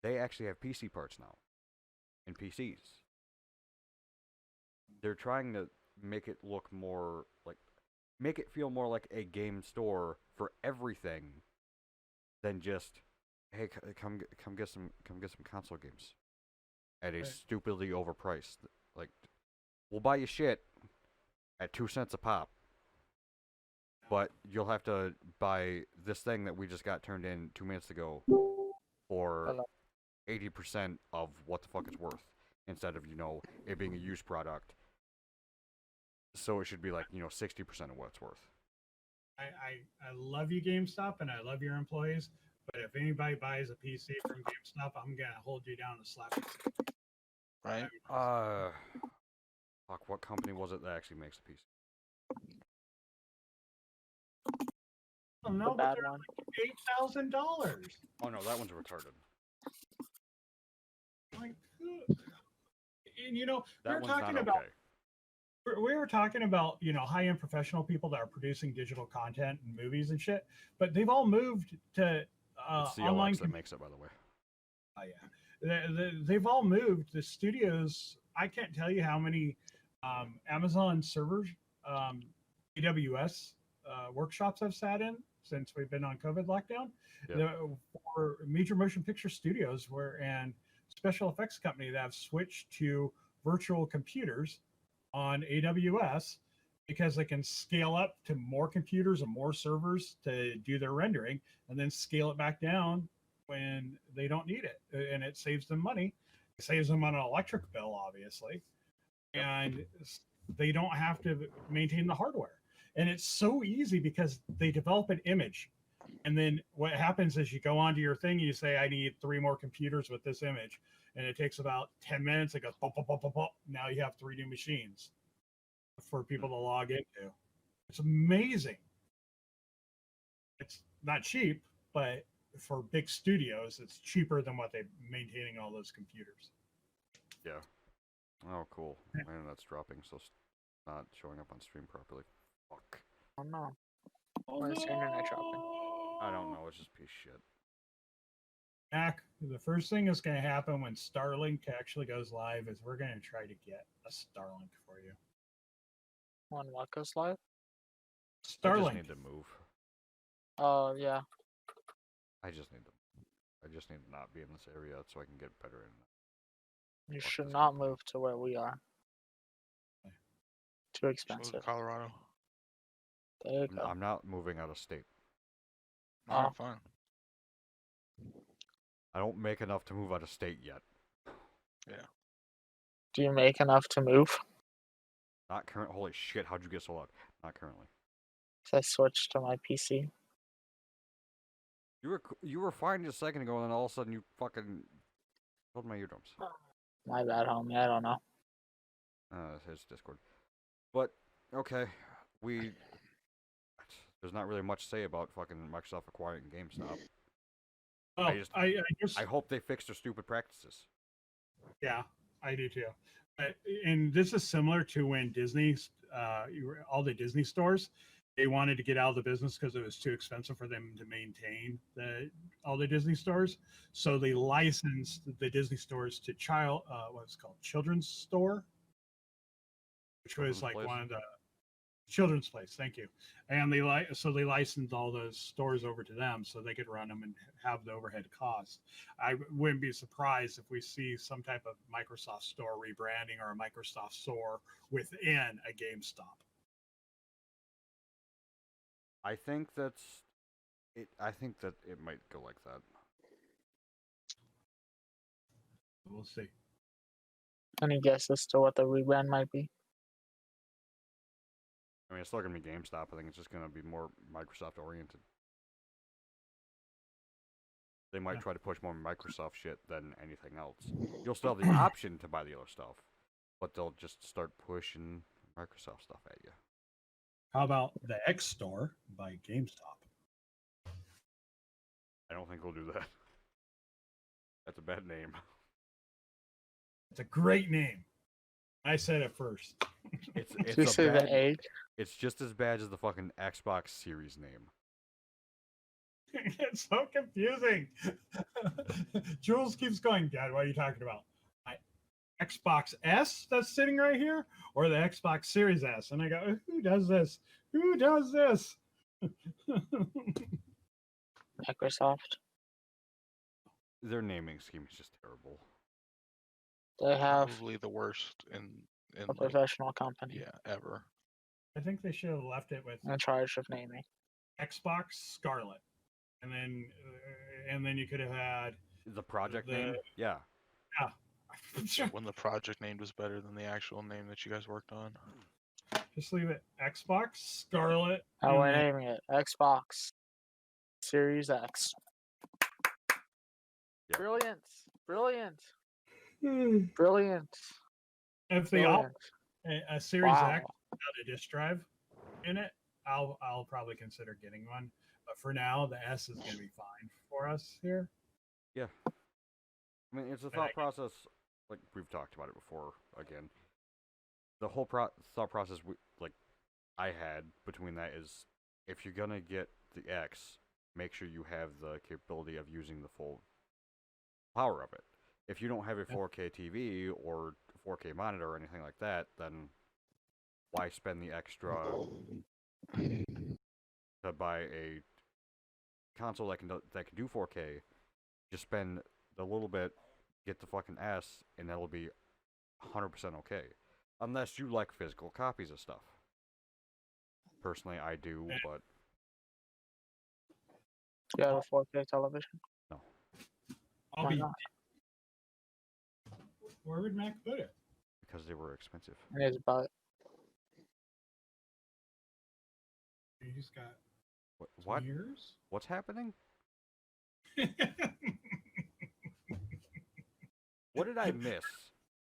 They actually have PC parts now, and PCs. They're trying to make it look more like, make it feel more like a game store for everything, than just, hey, come get some console games, at a Right. stupidly overpriced. Like, we'll buy you shit at 2 cents a pop, but you'll have to buy this thing that we just got turned in 2 minutes ago for Hello. 80% of what the fuck it's worth, instead of it being a used product. So it should be like 60% of what it's worth. I love you, GameStop, and I love your employees. But if anybody buys a PC from GameStop, I'm gonna hold you down and slap you. Right? Fuck, what company was it that actually makes a PC? I don't The know, but bad they're one. $8,000. Oh no, that one's retarded. Like, and we That were one's not talking okay. about we were talking about high-end professional people that are producing digital content and movies and shit, but they've all moved to It's CLX online. that makes it, by the way. Oh yeah, they've all moved. The studios. I can't tell you how many Amazon servers, AWS workshops I've sat in since we've been on COVID lockdown. Yeah. For major motion picture studios and special effects company that have switched to virtual computers on AWS because they can scale up to more computers and more servers to do their rendering, and then scale it back down when they don't need it, and it saves them money. It saves them on an electric bill, obviously, and they don't have to maintain the hardware. And it's so easy because they develop an image, and then what happens is you go onto your thing, you say, I need 3 more computers with this image, and it takes about 10 minutes. It goes pop, pop, pop, pop, pop. Now you have 3 new machines for people to log into. It's amazing. It's not cheap, but for big studios, it's cheaper than what they're maintaining all those computers. Yeah. Oh, cool. My internet's dropping, so it's not showing up on stream properly. Fuck. Oh no. Why is your internet dropping? I don't know. It's just piece of shit. Mac, the first thing that's going to happen when Starlink actually goes live is we're going to try to get a Starlink for you. When what goes live? I just Starlink. need to move. Oh yeah. I just need to not be in this area so I can get better internet. You Fuck should this not company. move to where we are. Too So expensive. Colorado. There you go. I'm not moving out of state. Alright, fine. I don't make enough to move out of state yet. Do you make enough to move? Not current. Holy shit! How'd you get so loud? Not currently. 'Cause I switched to my PC. You were fine just a second ago, and then all of a sudden you fucking killed my eardrums. My bad, homie. I don't know. It's Discord. But okay, there's not really much to say about fucking Microsoft acquiring GameStop. Oh, I just I hope they fix their stupid practices. Yeah, I do too. And this is similar to when Disney, all the Disney stores, they wanted to get out of the business because it was too expensive for them to maintain all the Disney stores. So they licensed the Disney stores to what's called Children's Store, which was Children's like Place? one of the Children's Place. Thank you. And they licensed all those stores over to them so they could run them and have the overhead costs. I wouldn't be surprised if we see some type of Microsoft store rebranding or a Microsoft store within a GameStop. I think that's it. I think that it might go like that. We'll see. Any guesses to what the rebrand might be? I mean, it's still gonna be GameStop. I think it's just gonna be more Microsoft oriented. They might Yeah. try to push more Microsoft shit than anything else. You'll still have the option to buy the other stuff, but they'll just start pushing Microsoft stuff at you. How about the X Store by GameStop? I don't think we'll do that. That's a bad name. It's a great name. I said it first. It's Did you a say bad. the egg? It's just as bad as the fucking Xbox Series name. It's so confusing. Jules keeps going, Dad, what are you talking about? My Xbox S that's sitting right here or the Xbox Series S? And I go, who does this? Who does this? Microsoft. Their naming scheme is just terrible. They have Probably the worst in a like, professional company yeah, ever. I think they should have left it with in charge of naming. Xbox Scarlet. And then you could have had The project The- name? Yeah. When the project name was better than the actual name that you guys worked on. just leave it Xbox Scarlet. How and we're then- naming it Xbox Series X. Yeah. Brilliant. Brilliant. Hmm. Brilliant. If they all Brilliant. a Series Wow. X without a disk drive in it, I'll probably consider getting one. But for now, the S is going to be fine for us here. Yeah. I mean, it's a And thought I- process, like we've talked about it before, again. The whole thought process I had between that is, if you're going to get the X, make sure you have the capability of using the full power of it. If you don't have a Yeah. 4K TV or 4K monitor or anything like that, then why spend the extra to buy a console that can do 4K? Just spend the little bit, get the fucking S, and that'll be 100% okay. Unless you like physical copies of stuff. Personally, I do, Yeah. but Do you have a 4K television? I'll Why be. not? Where would Mac put it? because they were expensive. In his butt. He's got What? years. What's happening? What did I miss?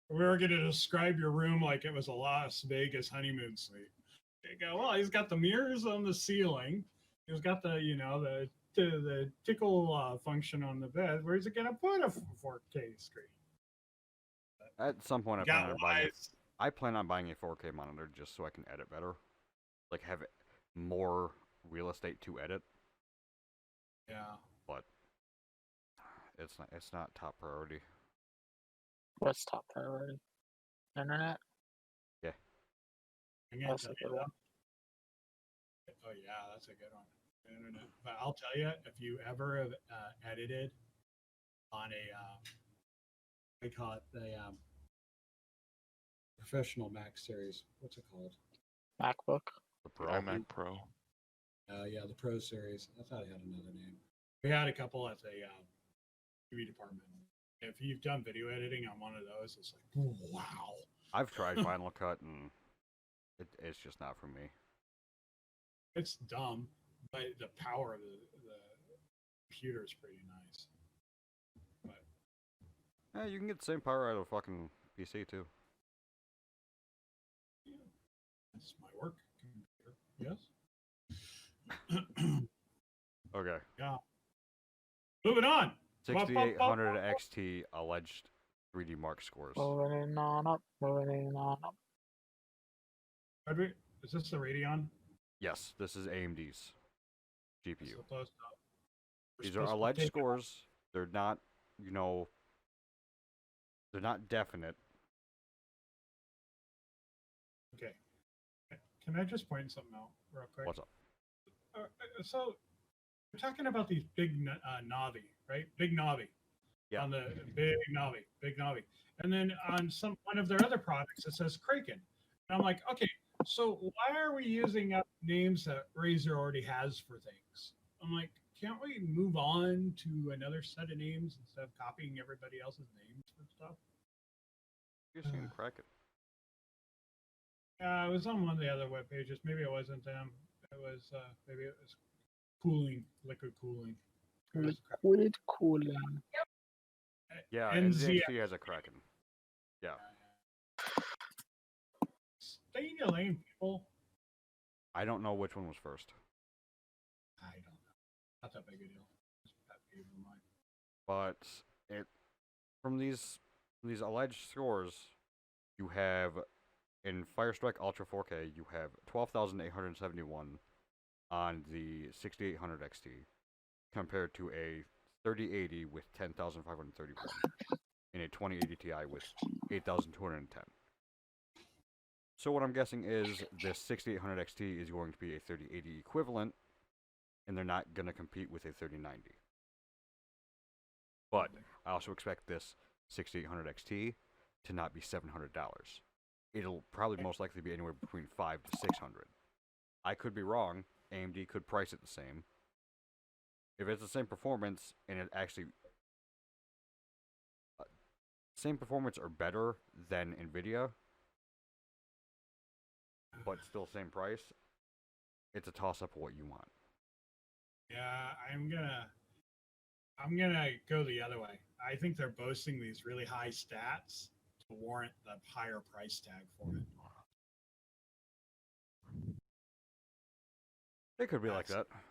We were going to describe your room like it was a Las Vegas honeymoon suite. They go, well, he's got the mirrors on the ceiling. He's got the, the tickle function on the bed. Where's it going to put a 4K screen? At some point, Got lights. I plan on buying a 4K monitor just so I can edit better, like have it more real estate to edit. Yeah. But it's not top priority. What's top priority? Internet? I can't That's tell a you good one. that. Oh yeah, that's a good one. Internet. But I'll tell you, if you ever have edited on a, they call it the professional Mac series. What's it called? MacBook? The Pro. iMac Pro. Yeah, the Pro series. I thought it had another name. We had a couple at the TV department. If you've done video editing on one of those, it's like, wow. I've tried Final Cut and it's just not for me. It's dumb, but the power of the computer is pretty nice. But Yeah, you can get the same power out of a fucking PC too. it's my work computer. Yes. Okay. Yeah. Moving on. 6800 XT alleged 3D Mark scores. Moving on up. Moving on up. Frederick, is this the Radeon? Yes, this is AMD's GPU. Supposed to- we're These supposed are to alleged take- scores. They're not, they're not definite. Okay. Can I just point something out real quick? What's up? So we're talking about these big Navi, right? Big Navi. Yeah. On the big Navi. And then on one of their other products, it says Kraken. And I'm like, okay, so why are we using up names that Razer already has for things? I'm like, can't we move on to another set of names instead of copying everybody else's names for stuff? You're seeing Kraken. It was on one of the other web pages. Maybe it wasn't them. It was maybe it was liquid cooling. Liquid cooling. Yeah, NZXT. NZXT has a Kraken. Yeah, Stay in your lane, people. I don't know which one was first, I don't know. Not that big a deal. Just pet peeve of mine. but it from these alleged scores, you have in Firestrike Ultra 4K, you have 12,871 on the 6800 XT, compared to a 3080 with 10,531, and a 2080 Ti with 8,210. So what I'm guessing is this 6800 XT is going to be a 3080 equivalent, and they're not going to compete with a 3090. But I also expect this 6800 XT to not be $700. It'll probably most likely be anywhere between $500 to $600. I could be wrong. AMD could price it the same. If it's the same performance and it actually same performance or better than Nvidia, but still same price, it's a toss up of what you want. Yeah, I'm gonna go the other way. I think they're boasting these really high stats to warrant the higher price tag for it. It could be like That's- that,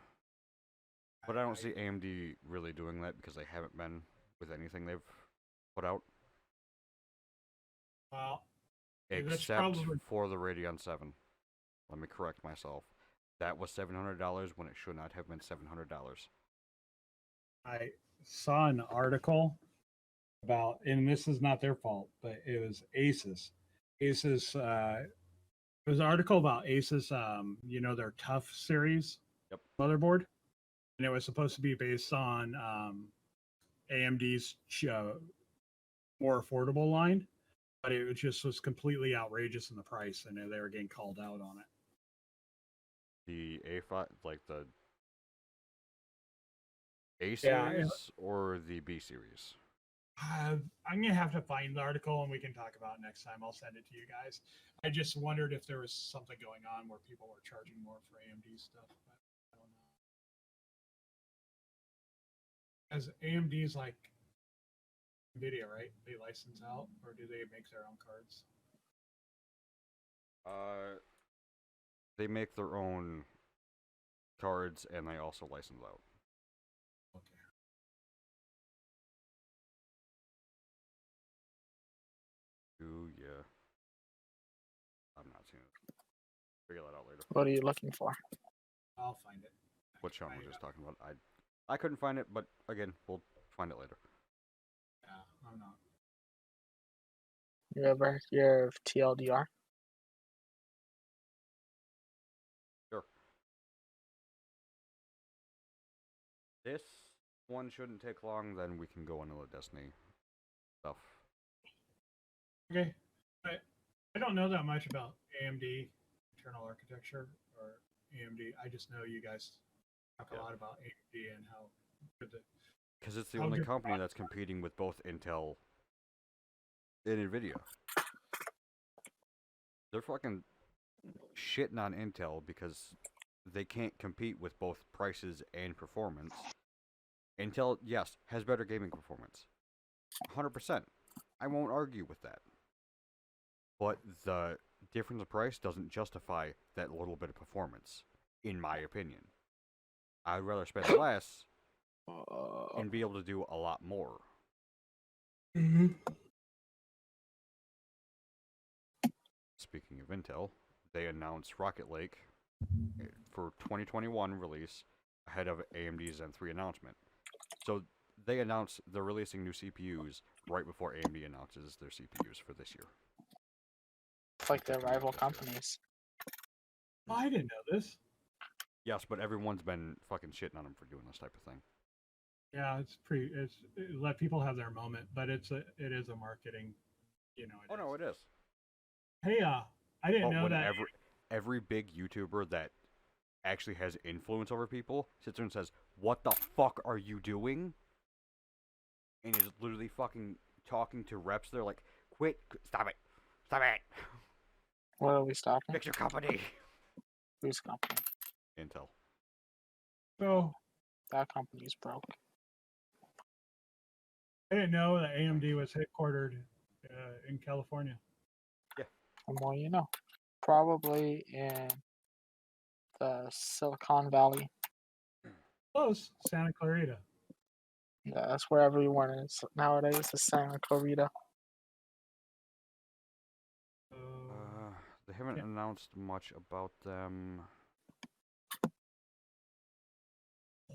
but I don't see AMD really doing that because they haven't been with anything they've put out, Well, Yeah, that's except probably- for the Radeon 7. Let me correct myself. That was $700 when it should not have been $700. I saw an article about, and this is not their fault, but it was Asus. Asus, it was an article about Asus, their Tough series Yep. motherboard, and it was supposed to be based on AMD's more affordable line, but it just was completely outrageous in the price, and they were getting called out on it. The A5, like the A Yeah, series or the B series? I'm gonna have to find the article and we can talk about it next time. I'll send it to you guys. I just wondered if there was something going on where people were charging more for AMD stuff, but I don't know. As AMD's like Nvidia, right? They license out, or do they make their own cards? They make their own cards and they also license out. Okay. Do ya? I'm not seeing it. Figure that out later. What are you looking for? I'll find it. What Sean was I, just talking about. I couldn't find it, but again, we'll find it later. Yeah, I'm not. You ever hear of TLDR? Sure. This one shouldn't take long, then we can go into the Destiny stuff. Okay. I don't know that much about AMD internal architecture or AMD. I just know you guys talk a Yeah. lot about AMD and how good the Because it's the How only good company that's competing with both Intel and Nvidia. They're fucking shitting on Intel because they can't compete with both prices and performance. Intel, yes, has better gaming performance. 100%. I won't argue with that. But the difference in price doesn't justify that little bit of performance, in my opinion. I'd rather spend less and be able to do a lot more. Speaking of Intel, they announced Rocket Lake for 2021 release ahead of AMD's Zen 3 announcement. So they announced they're releasing new CPUs right before AMD announces their CPUs for this year. It's like their rival companies. I didn't know this. Yes, but everyone's been fucking shitting on them for doing this type of thing. Yeah, it let people have their moment, but it is a marketing, Oh no, it is. Hey, I didn't But know when that. every big YouTuber that actually has influence over people sits there and says, "What the fuck are you doing?" and is literally fucking talking to reps, they're like, "Quit! Stop it! Stop it! What are we stopping? Fix your company!" Whose company? Intel. So That company's broke. I didn't know that AMD was headquartered in California. The more you know. Probably in the Silicon Valley. Close, Santa Clarita. Yeah, that's where everyone is nowadays. Is Santa Clarita. So, They haven't Yeah. announced much about them.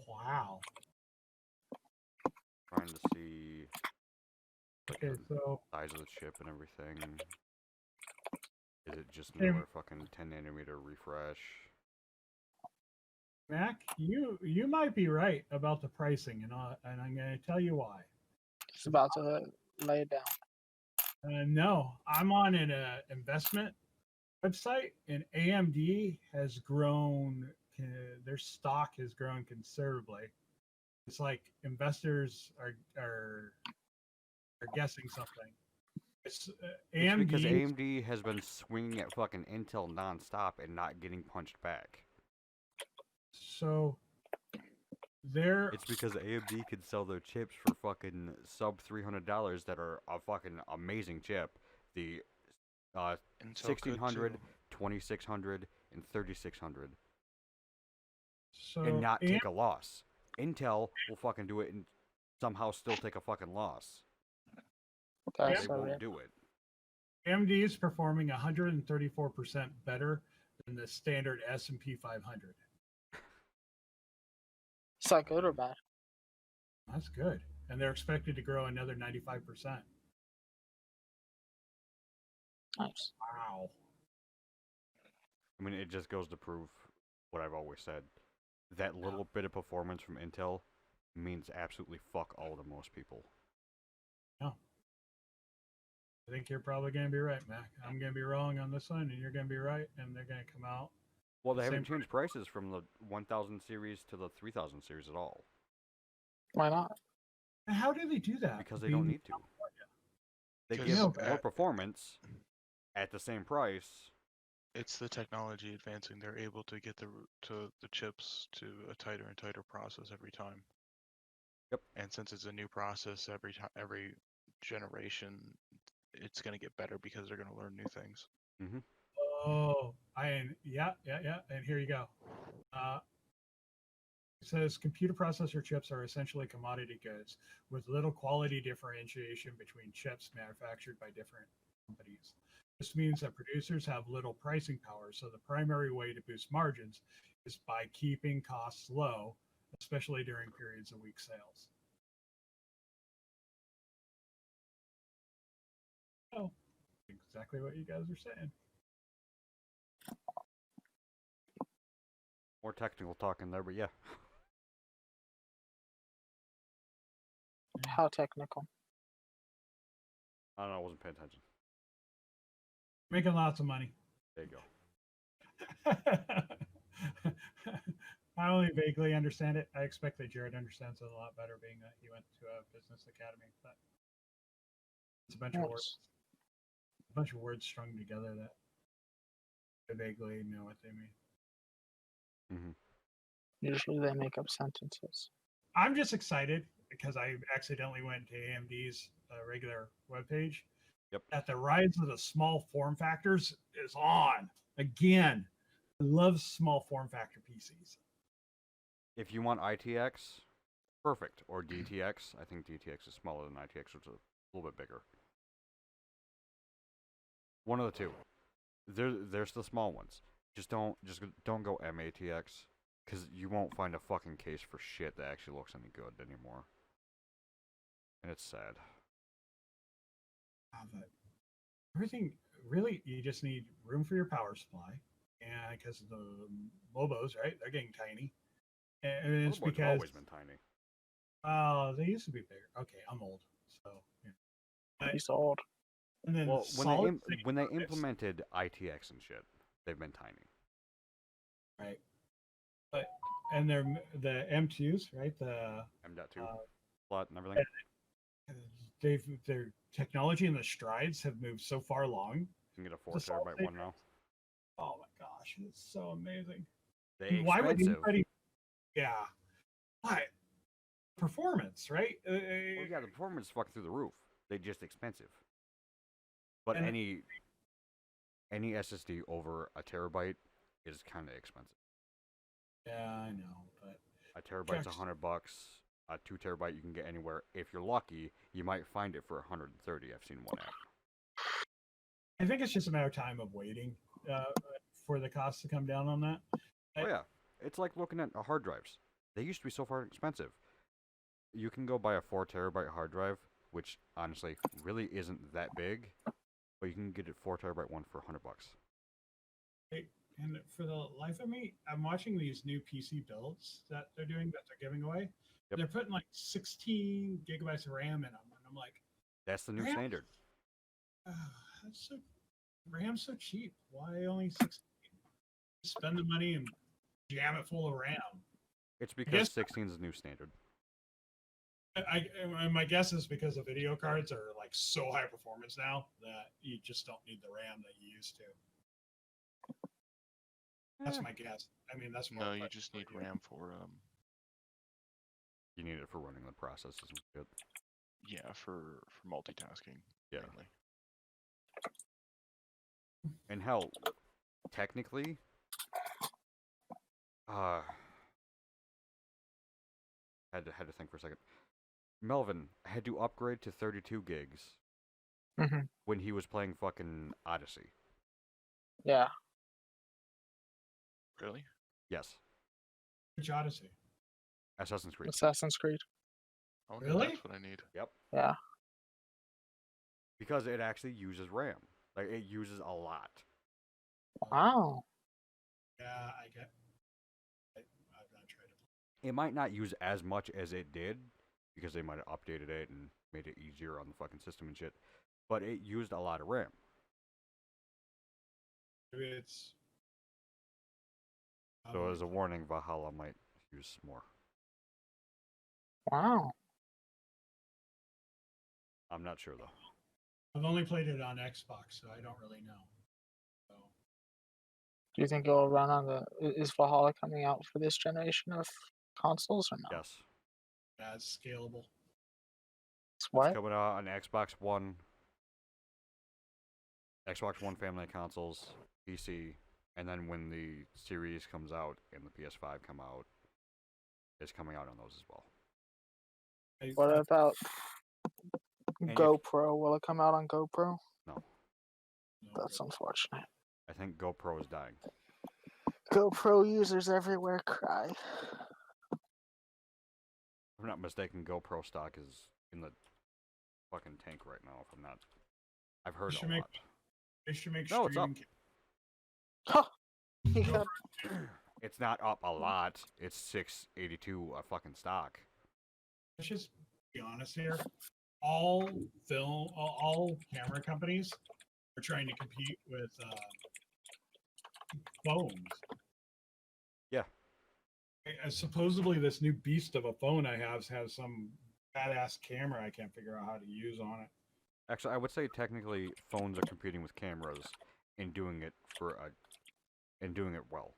wow. Trying to see like Okay, the so size of the chip and everything. Is it just Okay. another fucking 10 nanometer refresh? Mac, you might be right about the pricing, and I'm going to tell you why. Just about to lay it down. No, I'm on an investment website, and AMD has grown. Their stock has grown considerably. It's like investors are guessing something. It's It's because AMD. AMD has been swinging at fucking Intel nonstop and not getting punched back. So they're It's because AMD can sell their chips for fucking sub $300 that are a fucking amazing chip. The Intel could 1600, too. 2600, and 3600, so and not take a loss. Intel will fucking do it and somehow still take a fucking loss. That's They so won't weird. do it. AMD is performing 134% better than the standard S&P 500. Is that good or bad? That's good, and they're expected to grow another 95%. Nice. Wow. I mean, it just goes to prove what I've always said. That little bit of performance from Intel means absolutely fuck all to most people. I think you're probably going to be right, Mac. I'm going to be wrong on this one, and you're going to be right, and they're going to come out. Well, they Same haven't changed prices from the 1000 series to the 3000 series at all. Why not? How do they do that? Because they don't need to. They give Because, more performance at the same price. It's the technology advancing. They're able to get the chips to a tighter and tighter process every time. Yep. And since it's a new process every generation, it's going to get better because they're going to learn new things. Mm-hmm. Oh, yeah. And here you go. It says computer processor chips are essentially commodity goods with little quality differentiation between chips manufactured by different companies. This means that producers have little pricing power, so the primary way to boost margins is by keeping costs low, especially during periods of weak sales. Oh, exactly what you guys are saying. More technical talk in there, but yeah. How technical? I don't know, I wasn't paying attention. Making lots of money. There you go. I only vaguely understand it. I expect that Jared understands it a lot better, being that he went to a business academy. But it's a bunch of words, strung together that I vaguely know what they mean. Mm-hmm. Usually they make up sentences. I'm just excited because I accidentally went to AMD's regular webpage. Yep. That the rise of the small form factors is on again. I love small form factor PCs. If you want ITX, perfect. Or DTX. I think DTX is smaller than ITX, which is a little bit bigger. One of the two. There's the small ones. Just don't go MATX, because you won't find a fucking case for shit that actually looks any good anymore. And it's sad. But everything really, you just need room for your power supply, and because the Lobos, right, they're getting tiny, and it's Motherboards have because always been tiny. they used to be bigger. Okay, I'm old, so yeah. He's old. And then Well, when they drives, implemented ITX and shit, they've been tiny. right, but and they're the M2s, right, the M.2 slot and everything. their technology and the strides have moved so far along. You can get a 4 the solid terabyte state one now. Oh my gosh, it's so amazing. They Why would expensive. anybody? Yeah, but performance, right? Well, yeah, the performance is fucking through the roof. They're just expensive. But And- any SSD over a terabyte is kind of expensive. Yeah, I know, but A terabyte's Gosh. $100. A 2 terabyte you can get anywhere. If you're lucky, you might find it for 130. I've seen one app. I think it's just a matter of time of waiting for the cost to come down on that. Oh yeah, it's like looking at hard drives. They used to be so far expensive. You can go buy a 4 terabyte hard drive, which honestly really isn't that big, but you can get a 4 terabyte one for $100. And for the life of me, I'm watching these new PC builds that they're doing that they're giving away. Yep. They're putting like 16 gigabytes of RAM in them, and I'm like, That's the new RAM? standard. that's so RAM's so cheap. Why only 16? Spend the money and jam it full of RAM. It's guess- because 16 is the new standard. And my guess is because the video cards are like so high performance now that you just don't need the RAM that you used to. That's my guess. I mean, that's more No, of you a- just need RAM for You need it for running the processes and shit. yeah, for multitasking Yeah. mainly. And hell, technically, had to think for a second. Melvin had to upgrade to 32 gigs Mhm. when he was playing fucking Odyssey. Yeah. Really? Yes, Which Odyssey? Assassin's Creed. Assassin's Creed. I wonder Really? if that's what I need. Yeah. Because it actually uses RAM. Like, it uses a lot. Wow. Yeah, I get. I've not tried it. It might not use as much as it did, because they might have updated it and made it easier on the fucking system and shit. But it used a lot of RAM. Maybe it's. So as a warning, Valhalla might use more. Wow. I'm not sure though. I've only played it on Xbox, so I don't really know. So Do you think it'll run on the? Is Valhalla coming out for this generation of consoles or no? Yes. yeah, it's scalable. It's what? Coming out on Xbox One, Xbox One family of consoles, PC, and then when the series comes out and the PS5 come out, it's coming out on those as well. What about if- GoPro? Will it come out on GoPro? No, That's unfortunate. I think GoPro is dying. GoPro users everywhere cry. If I'm not mistaken, GoPro stock is in the fucking tank right now. If I'm not, I've heard should a make- lot. They should make No, it's up. streaming. Huh. You got- It's not up a lot. It's 682 a fucking stock. Let's just be honest here. All camera companies are trying to compete with phones. Yeah. Supposedly, this new beast of a phone I have has some badass camera I can't figure out how to use on it. Actually, I would say technically phones are competing with cameras and doing it and doing it well.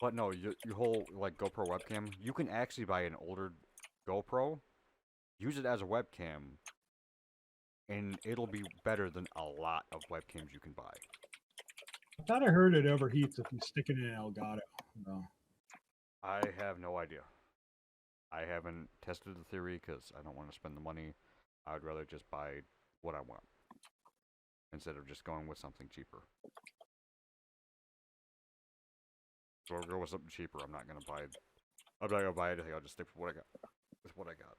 But no, your whole like GoPro webcam, you can actually buy an older GoPro, use it as a webcam, and it'll be better than a lot of webcams you can buy. I thought I heard it overheats if you stick it in an Elgato. No. I have no idea. I haven't tested the theory because I don't want to spend the money. I would rather just buy what I want instead of just going with something cheaper. So I'll go with something cheaper. I'm not gonna buy anything. I'll just stick with what I got. With what I got.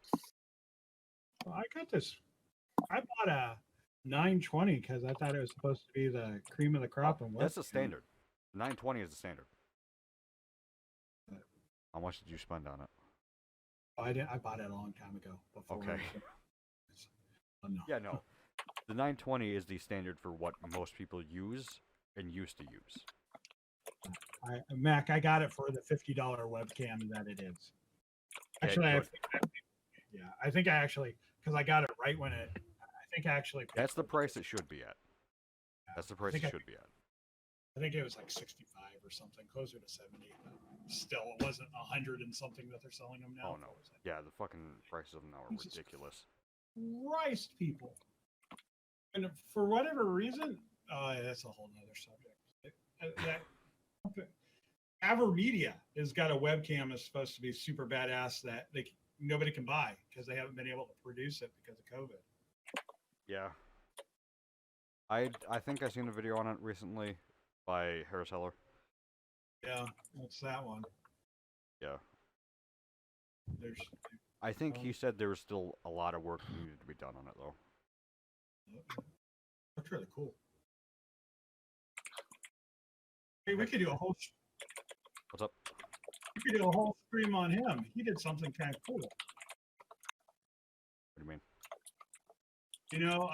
Well, I got this. I bought a 920 because I thought it was supposed to be the cream of the crop. And That's the standard. 920 is the standard. How much did you spend on it? Oh, I didn't. I bought it a long time ago. Before Okay. Oh, no. Yeah, no. The 920 is the standard for what most people use and used to use. Mac, I got it for the $50 webcam that it is. Yeah, Actually, good. I think I actually, because I got it right when it. I think I actually. That's the price it should be at. That's the price it think I- should be at. I think it was like 65 or something, closer to 70. But still, it wasn't 100 and something that they're selling them now. Oh no. Yeah, the fucking prices of them now are Jesus ridiculous. Christ, people. And for whatever reason, that's a whole nother subject. Avermedia has got a webcam that's supposed to be super badass that nobody can buy because they haven't been able to produce it because of COVID. Yeah. I think I seen a video on it recently by Harris Heller. Yeah, what's that one? Yeah. There's I think he said there was still a lot of work needed to be done on it though. that's really cool. Hey, we could do a whole What's up? we could do a whole stream on him. He did something kind of cool. What do you mean? You know,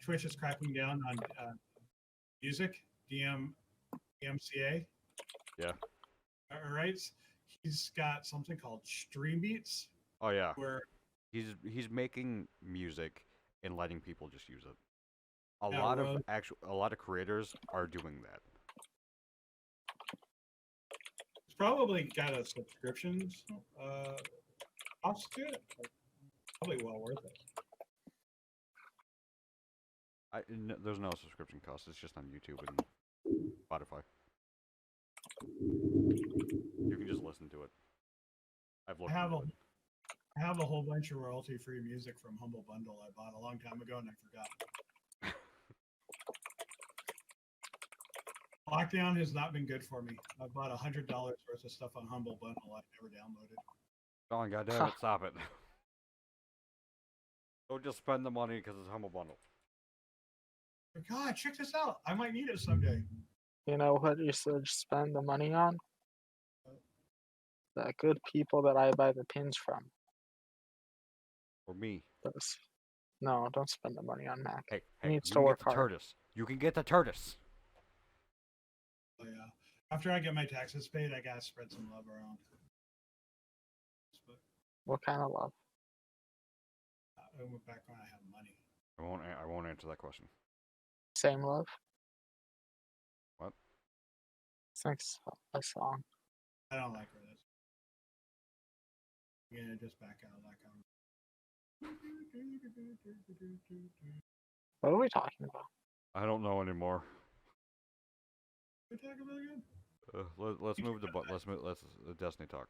Twitch is cracking down on music, DMCA. Yeah. All right. He's got something called Stream Beats, Oh yeah. where He's making music and letting people just use it. Yeah, A lot of creators are doing that. it's probably got a subscription cost to it. But probably well worth it. There's no subscription cost. It's just on YouTube and Spotify. You can just listen to it. I've looked into it. I have a whole bunch of royalty-free music from Humble Bundle I bought a long time ago and I forgot. Lockdown has not been good for me. I bought $100 worth of stuff on Humble Bundle I've never downloaded. Oh, goddamn it, stop it. Don't just spend the money because it's Humble Bundle. God, check this out. I might need it someday. You know what you should spend the money on? The good people that I buy the pins from. Or me. No, don't spend the money on Mac. Hey, He you needs to can work get the hard. Turtis. You can get the Turtis. Oh, yeah. After I get my taxes paid, I gotta spread some love around. But What kind of love? I went back when I have money. I won't answer that question. Same love? What? Thanks a song. I don't like her this. I'm gonna just back out of that conversation. What are we talking about? I don't know anymore. What are we talking about again? Let's move the let's Destiny talk.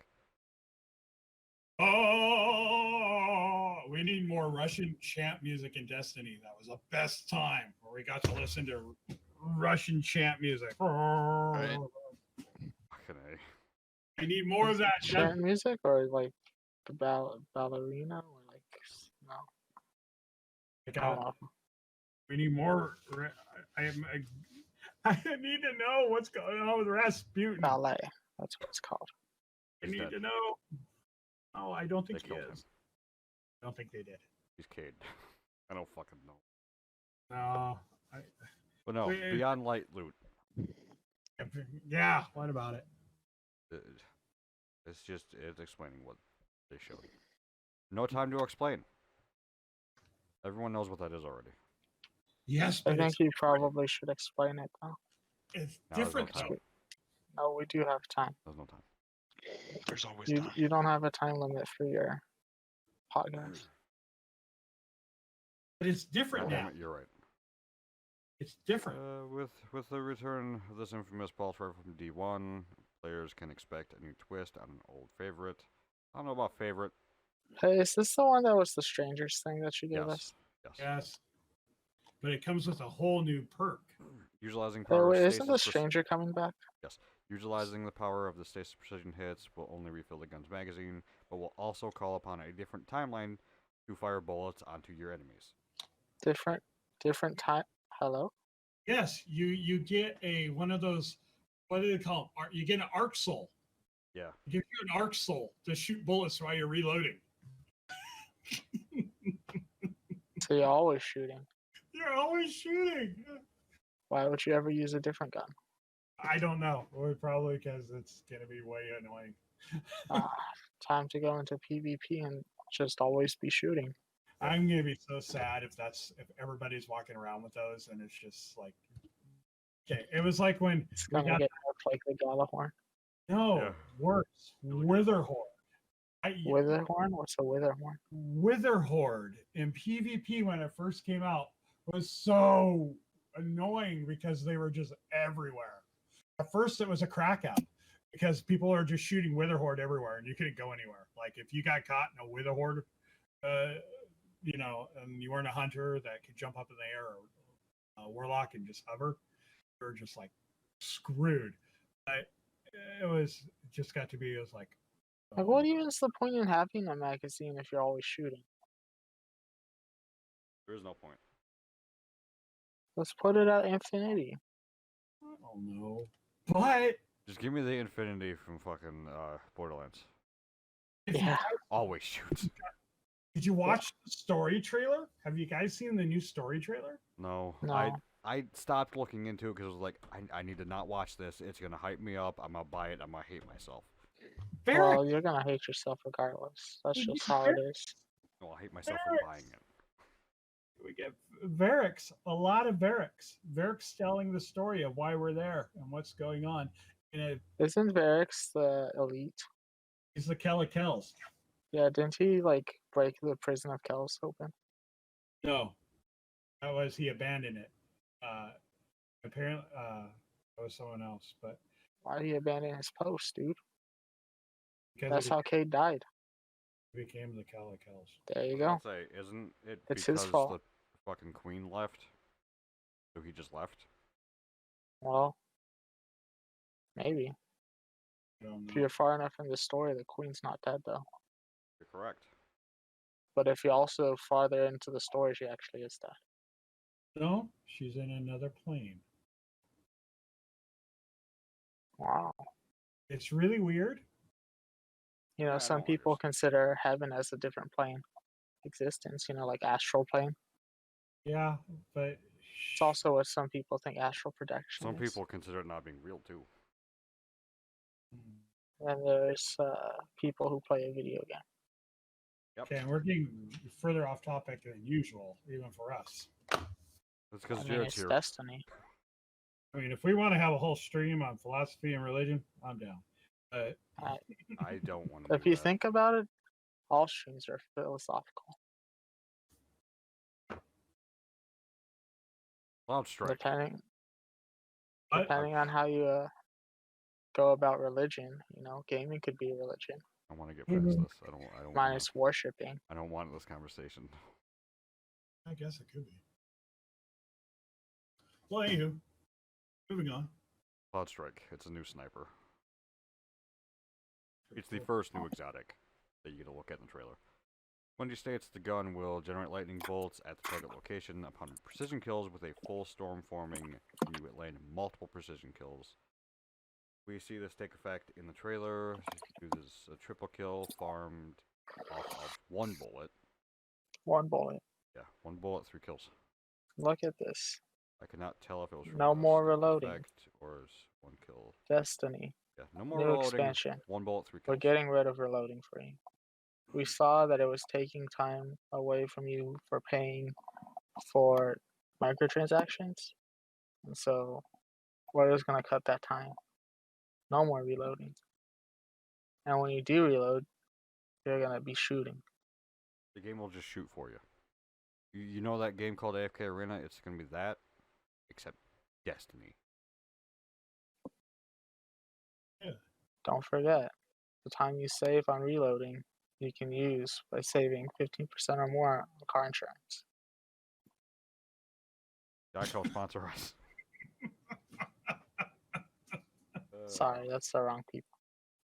Oh, we need more Russian chant music in Destiny. That was the best time where we got to listen to Russian chant music. Right. Fucking A. I need more of that. Chant music or like the ballerina or like no? Like, I don't know. we need more. I need to know what's going on with Rasputin. Ballet. That's what it's called. I He's need dead. to know. Oh, I don't think They he killed is. him. I don't think they did. He's Cade. I don't fucking know. No. But no, Wait, Beyond Light loot. Yeah. What about it? It's explaining what they showed. No time to explain. Everyone knows what that is already. Yes, I but think you probably should explain it though. it's Now there's no different. time. though. No, we do have time. There's no time. There's always You time. you don't have a time limit for your podcast. But it's different God now. damn it, you're right. It's different. With the return of this infamous boss fight from D1, players can expect a new twist on an old favorite. I don't know about favorite. Hey, is this the one that was the strangers thing that you gave Yes. us? Yes. Yes. But it comes with a whole new perk. Utilizing Hey, power of wait, isn't stasis the preci- stranger coming back? Utilizing the power of the stasis precision hits will only refill the gun's magazine, but will also call upon a different timeline to fire bullets onto your enemies. Different time. Hello. Yes, you get one of those. What do they call them? You get an arc soul. Yeah. It gives you an arc soul to shoot bullets while you're reloading. So you're always shooting. You're always shooting. Why would you ever use a different gun? I don't know. Or probably because it's gonna be way annoying. Ah, time to go into PvP and just always be shooting. I'm gonna be so sad if everybody's walking around with those and it's just like Okay, it was like when It's we gonna got get nerfed like the Galahorn. no Yeah. worse Witherhorde. Witherhorn? What's a Witherhorn? Witherhorde in PvP when it first came out was so annoying because they were just everywhere. At first, it was a crack out because people are just shooting Witherhorde everywhere and you couldn't go anywhere. Like if you got caught in a Witherhorde, and you weren't a hunter that could jump up in the air or a warlock and just hover, you're just like screwed. But it just got to be, it was like, Like, what even is the point in having a magazine if you're always shooting? There is no point. Let's put it at infinity. I don't know. But Just give me the infinity from fucking Borderlands. if you Yeah. guys- Always shoots. did you watch the story trailer? Have you guys seen the new story trailer? No, No. I stopped looking into it because I was like, I need to not watch this. It's gonna hype me up. I'm gonna buy it. I'm gonna hate myself. Varric, Well, you're gonna hate yourself regardless. That's Did just you how it is. No, I'll hate myself for buying it. we get Varric's, a lot of Varric's. Varric's telling the story of why we're there and what's going on. And Isn't Varix the elite? he's the Kells. Yeah, didn't he like break the prison of Kells open? No, that was he abandoned it. Apparently, that was someone else, but Why did he abandon his post, dude? because That's how Cade died. he became the Kells. There you I'll go. say, isn't it It's his because fault. the fucking queen left? So he just left? Well, maybe. I don't If know. you're far enough in the story, the queen's not dead though. You're correct. But if you're also farther into the story, she actually is dead. No, she's in another plane. Wow. It's really weird. You know, Yeah, I some don't people understand. consider heaven as a different plane existence, you know, like astral plane. Yeah, but It's also what some people think astral projection Some is. people consider it not being real too. And there's people who play a video game. Yep. okay, and we're getting further off topic than usual, even for us. That's because I mean, Jared's it's here. destiny. I mean, if we want to have a whole stream on philosophy and religion, I'm down. But I don't want to. If you think about it, all streams are philosophical. Cloud Strike. Depending I- depending on how you go about religion, you know, gaming could be a religion. I want to get past Mhm. this. I don't. Wanna, Minus worshiping. I don't want this conversation. I guess it could be. Well, anywho, moving on. Cloud Strike. It's a new sniper. It's the first new exotic that you get to look at in the trailer. Bungie states the gun will generate lightning bolts at the target location upon precision kills with a full storm forming, and you land multiple precision kills. We see this take effect in the trailer. Uses a triple kill farmed off of one bullet. One bullet. Yeah, one bullet, 3 kills. Look at this. I cannot tell if it was from No a more sneak reloading. effect or is one kill. Destiny. Yeah, no more New reloading. expansion. One bullet, 3 kills. We're getting rid of reloading for you. We saw that it was taking time away from you for paying for microtransactions. And so we're just going to cut that time. No more reloading. And when you do reload, you're going to be shooting. The game will just shoot for you. You know that game called AFK Arena? It's going to be that, except Destiny. Don't forget, the time you save on reloading, you can use by saving 15% or more on car insurance. Geico sponsor us. Sorry, that's the wrong people.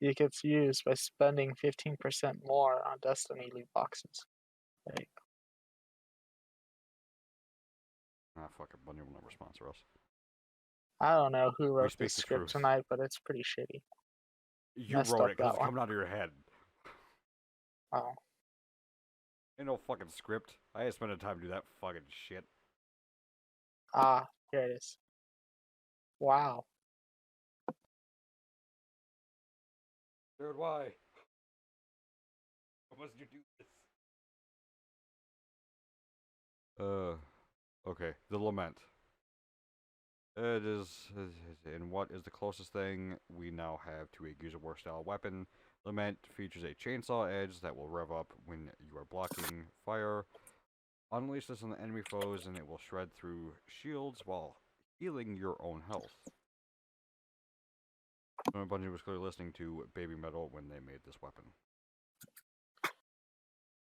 You get used by spending 15% more on Destiny loot boxes. There you go. Fucking Bungie will never sponsor us. I don't know who wrote speak this the script truth. tonight, but it's pretty shitty. You Messed wrote up it because that it's one. coming out of your head. Oh, Ain't no fucking script. I ain't spending time to do that fucking shit. here it is. Wow. Dude, why? Why must you do this? Okay. The Lament. It is, and what is the closest thing we now have to a Gears of War style weapon? Lament features a chainsaw edge that will rev up when you are blocking fire. Unleash this on the enemy foes, and it will shred through shields while healing your own health. Bungie was clearly listening to Baby Metal when they made this weapon.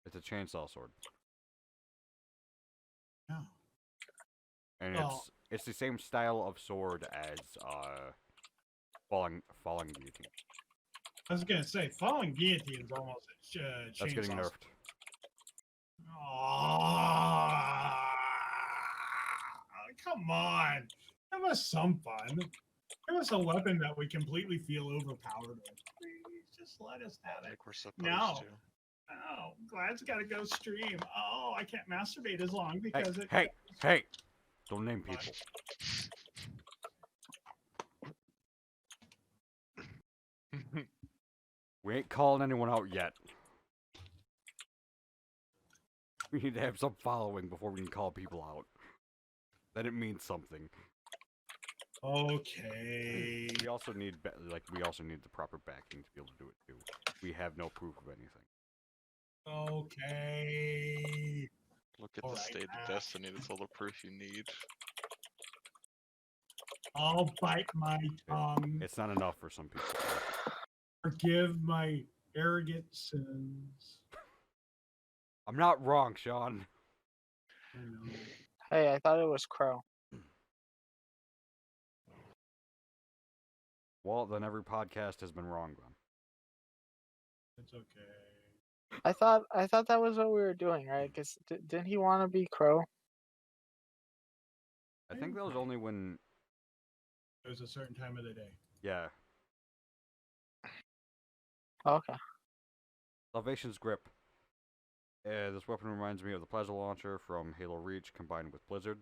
It's a chainsaw sword, Oh. and Well- it's the same style of sword as falling guillotine. I was gonna say, falling guillotine's almost a That's getting chainsaw. nerfed. Oh, come on. Give us some fun. Give us a weapon that we completely feel overpowered with. Please, just let us have it. Like we're supposed No. to. Oh, Glad's got to go stream. Oh, I can't masturbate as long because it. Hey! Don't name people. We ain't calling anyone out yet. We need to have some following before we can call people out. Then it means something. Okay. We also need we also need the proper backing to be able to do it too. We have no proof of anything. Okay. Look at the Alright, state of Destiny. That's all the proof you need. I'll bite my tongue. It's not enough for some people. Forgive my arrogant sins. I'm not wrong, Sean. I know. Hey, I thought it was Crow. Well, then every podcast has been wrong then. It's okay. I thought that was what we were doing, right? Because didn't he want to be Crow? I think that was only when, It was a certain time of the day. yeah, Okay. Salvation's Grip. This weapon reminds me of the plasma launcher from Halo Reach combined with Blizzard.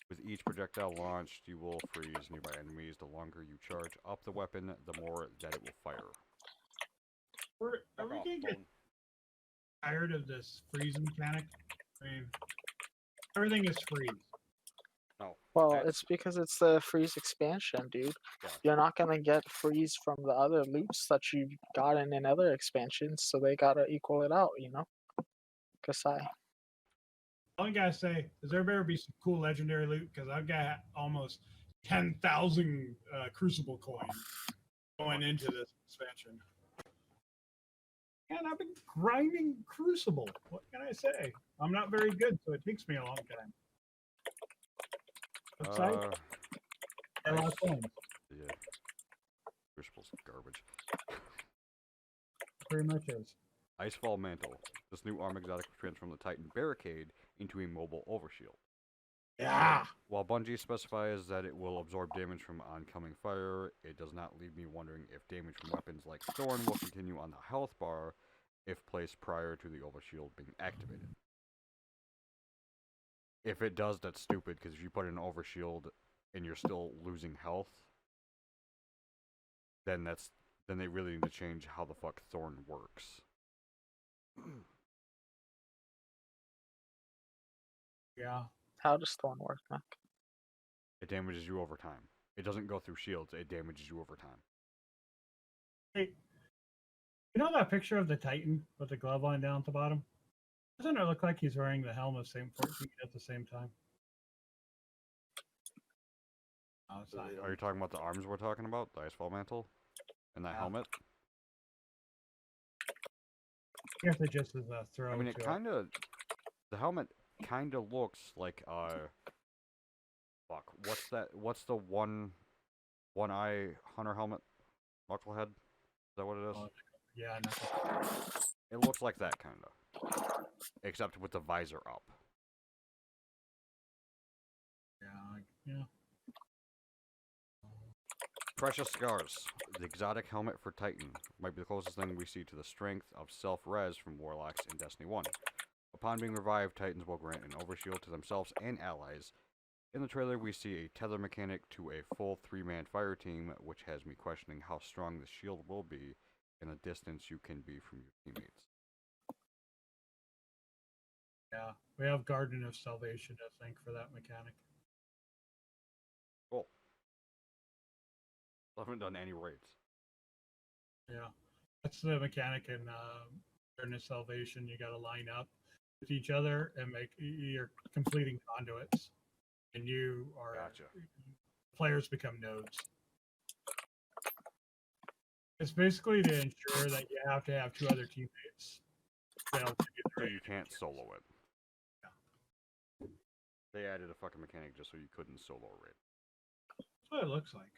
With each projectile launched, you will freeze nearby enemies. The longer you charge up the weapon, the more that it will fire. Are we gonna get tired of this freeze mechanic? I mean, everything is freeze. No. Well, that's- it's because it's the freeze expansion, dude. Yeah. You're not gonna get freeze from the other loots that you've gotten in other expansions, so they gotta equal it out, you know? Kasai. All I gotta say is there better be some cool legendary loot because I've got almost 10,000 Crucible coins going into this expansion. And I've been grinding Crucible. What can I say? I'm not very good, so it takes me a long time. Website? A lot of coins. Yeah. Crucible's garbage. Pretty much is. Icefall Mantle. This new arm exotic will transform the Titan Barricade into a mobile overshield. Yeah. While Bungie specifies that it will absorb damage from oncoming fire, it does not leave me wondering if damage from weapons like Thorn will continue on the health bar if placed prior to the overshield being activated. If it does, that's stupid, because if you put an overshield and you're still losing health, then they really need to change how the fuck Thorn works. Yeah. How does Thorn work, Mac? It damages you over time. It doesn't go through shields, it damages you over time. Hey, you know that picture of the Titan with the glove line down at the bottom? Doesn't it look like he's wearing the helm of Saint 14 at the same time? Oh, it's not. Are you talking about the arms we're talking about? The Icefall Mantle? And that Yeah. helmet? I guess it just is a throw. I mean, it to kind of... The helmet kind of looks like, fuck, what's the one-eye hunter helmet? Knucklehead? Is that what it is? Oh, yeah, no. It looks like that, kind of. Except with the visor up. Yeah. Precious Scars. The exotic helmet for Titan might be the closest thing we see to the strength of self-res from Warlocks in Destiny 1. Upon being revived, Titans will grant an overshield to themselves and allies. In the trailer, we see a tether mechanic to a full 3-man fire team, which has me questioning how strong the shield will be and the distance you can be from your teammates. Yeah, we have Garden of Salvation, I think, for that mechanic. Cool. I haven't done any raids. Yeah, that's the mechanic in Garden of Salvation. You got to line up with each other and you're completing conduits, and you are Gotcha. players become nodes. It's basically to ensure that you have to have two other teammates to be able to do the So raid. you can't solo it. They added a fucking mechanic just so you couldn't solo a raid. That's what it looks like.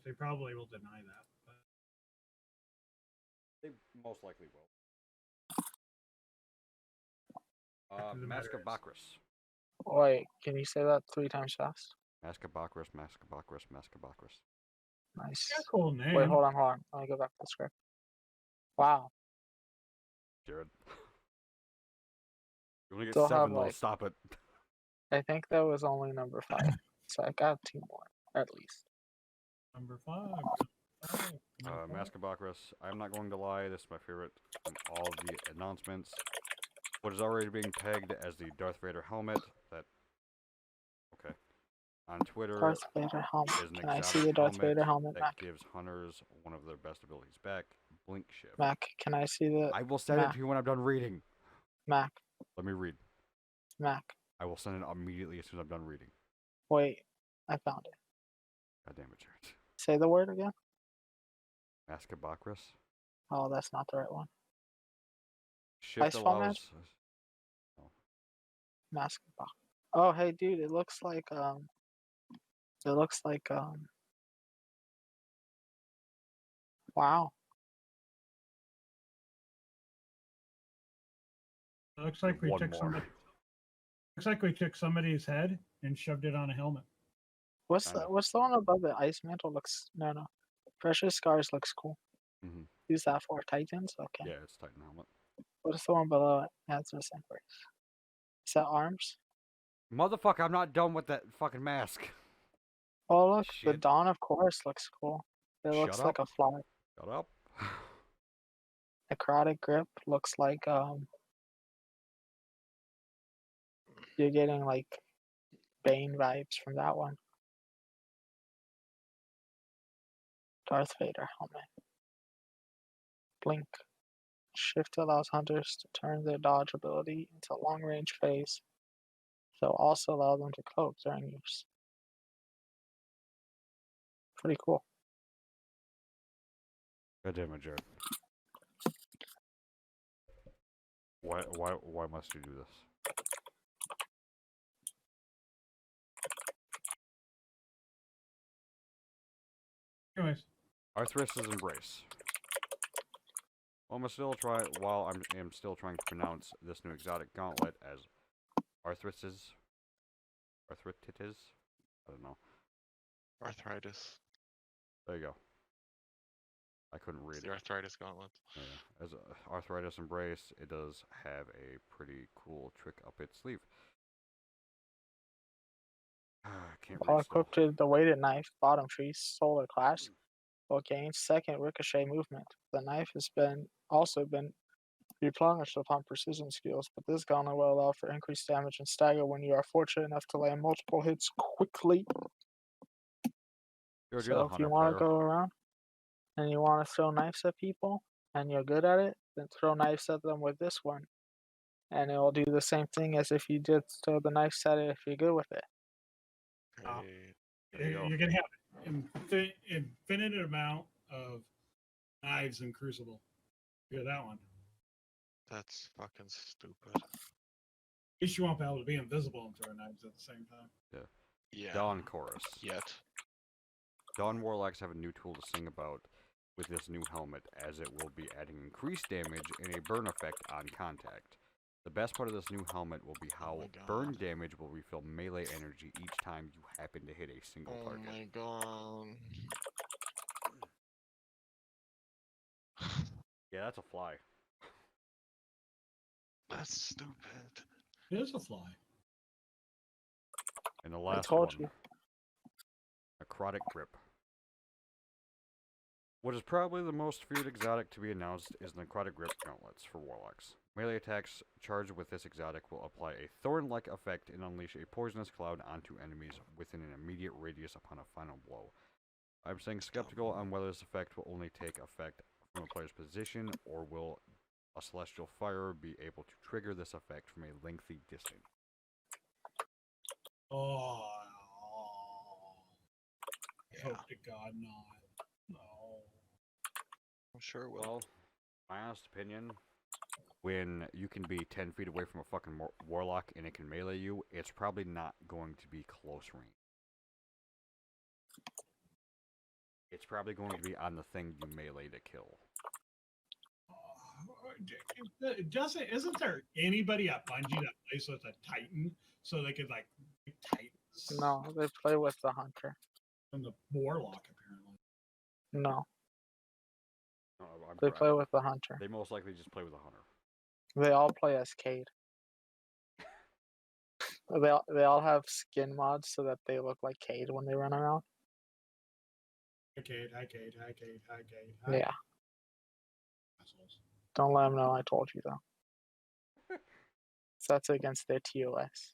They probably will deny that. But They most likely will. fact of the Mask matter of is- Bakris. Wait, can you say that 3 times fast? Mask of Bakris, Mask of Bakris, Mask of Bakris. Nice. yeah, cool name. Wait, hold on. Let me go back to the script. Wow. Jared. You only get Still 7 have, though, like- stop it. I think that was only number 5. So I got 2 more, at least. Number 5. Number five. Mask of Bakris. I'm not going to lie, this is my favorite from all of the announcements. What is already being pegged as the Darth Vader helmet that okay. On Twitter Darth Vader helmet. is an Can I see exotic the Darth helmet Vader helmet, that Mac? gives hunters one of their best abilities back, Blink Shift. Mac, can I see the I will send it Mac. to you when I'm done reading. Mac? Let me read. Mac. I will send it immediately as soon as I'm done reading. Wait, I found it. God damn it, Jared. Say the word again. Mask of Bakris. Oh, that's not the right one. Shift Ice Fall allows. Mask. Oh, hey, dude, it looks like wow. It looks like we One took more. somebody. Looks like we took somebody's head and shoved it on a helmet. What's I know. what's the one above it? Ice Mantle looks no. Precious Scars looks cool. Mhm. Who's that for? Titans? Okay. Yeah, it's Titan helmet. What's the one below it? That's the same price. Is that arms? Motherfucker, I'm not done with that fucking mask. Oh look, the Shit. Dawn of Course looks cool. It Shut looks like up. a fly. Shut up. Necrotic Grip looks like you're getting like Bane vibes from that one. Darth Vader helmet. Blink. Shift allows hunters to turn their dodge ability into long range phase. So also allow them to cloak during use. Pretty cool. God damn it, Jared. Why must you do this? Anyways, Arthritis' Embrace. While I'm still trying to pronounce this new exotic gauntlet as Arthritis. I don't know. Arthritis. There you go. I couldn't It's read the it. Arthritis Gauntlet. Yeah. As Arthritis Embrace, it does have a pretty cool trick up its sleeve. Can't While read still. equipped with the weighted knife, bottom tree, solar clash, will gain second ricochet movement. The knife has also been replenished upon precision skills, but this gauntlet will allow for increased damage and stagger when you are fortunate enough to land multiple hits quickly. Jared, you're the So if hunter you want to player. go around and you want to throw knives at people and you're good at it, then throw knives at them with this one. And it will do the same thing as if you did throw the knives at it if you're good with it. Oh. There you go. you're gonna have infinite amount of knives in Crucible. Look at that one. That's fucking stupid. At least you won't be able to be invisible and throw knives at the same time. Yeah. Dawn Chorus. Yet. Dawn Warlocks have a new tool to sing about with this new helmet, as it will be adding increased damage and a burn effect on contact. The best part of this new helmet will be how my God. burn damage will refill melee energy each time you happen to hit a single Oh target. my god. Yeah, that's a fly. That's stupid. It is a fly. And the I last told one, you. Necrotic Grip. What is probably the most feared exotic to be announced is Necrotic Grip gauntlets for Warlocks. Melee attacks charged with this exotic will apply a thorn-like effect and unleash a poisonous cloud onto enemies within an immediate radius upon a final blow. I'm staying skeptical on whether this effect will only take effect from a player's position, or will a celestial fire be able to trigger this effect from a lengthy distance. Oh, I Yeah, hope to God not. No. I'm sure it will. Well, my honest opinion, when you can be 10 feet away from a fucking warlock and it can melee you, it's probably not going to be close range. It's probably going to be on the thing you melee to kill. Isn't there anybody at Bungie that plays with a Titan so they could like make Titans? No, they play with the hunter. And the Warlock apparently. No, No, I'm they correct. play with the hunter. They most likely just play with a hunter. They all play as Cade. They all have skin mods so that they look like Cade when they run around. Hi Cade, hi Cade, hi Cade, hi Cade. Hi. Yeah, Assholes. don't let them know I told you though. So that's against their TOS.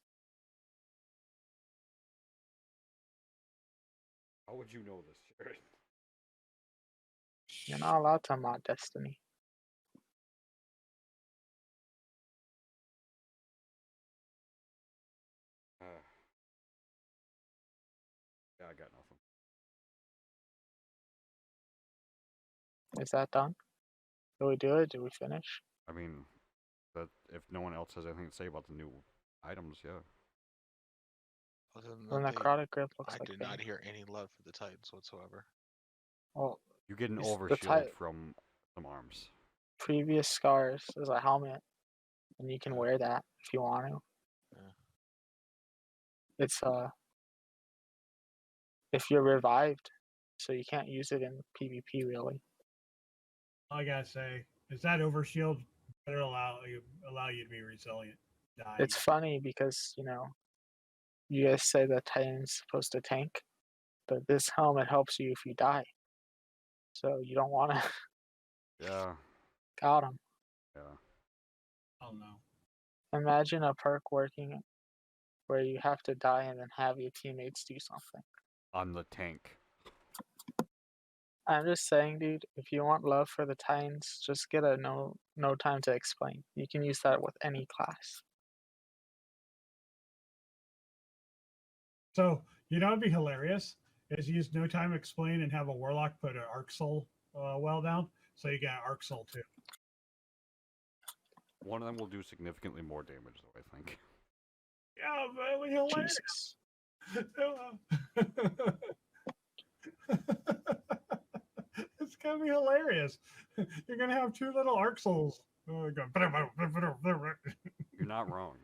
How would you know this, Jared? You're not allowed to mod Destiny. Yeah, I got nothing. Is that done? Did we do it? Did we finish? I mean, that if no one else has anything to say about the new items, yeah. Other than The that, necrotic grip looks I like did they- not hear any love for the Titans whatsoever. Well, You get an It's the overshield from some arms. previous scars is a helmet, and you can wear that if you want to. Yeah. It's if you're revived, so you can't use it in PvP really. All I gotta say is that overshield better allow you to be resilient. Dying. It's funny because you guys say that Titan's supposed to tank, but this helmet helps you if you die. So you don't want to Yeah, got him. yeah. I don't know. Imagine a perk working where you have to die and then have your teammates do something. On the tank. I'm just saying, dude, if you want love for the Titans, just get a no time to explain. You can use that with any class. So it'd be hilarious is use no time to explain and have a warlock put an arc soul well down, so you get arc soul too. One of them will do significantly more damage, though, I think. Yeah, but it'll be hilarious. Jesus. It's gonna be hilarious. You're gonna have two little arc souls. Going, You're not wrong.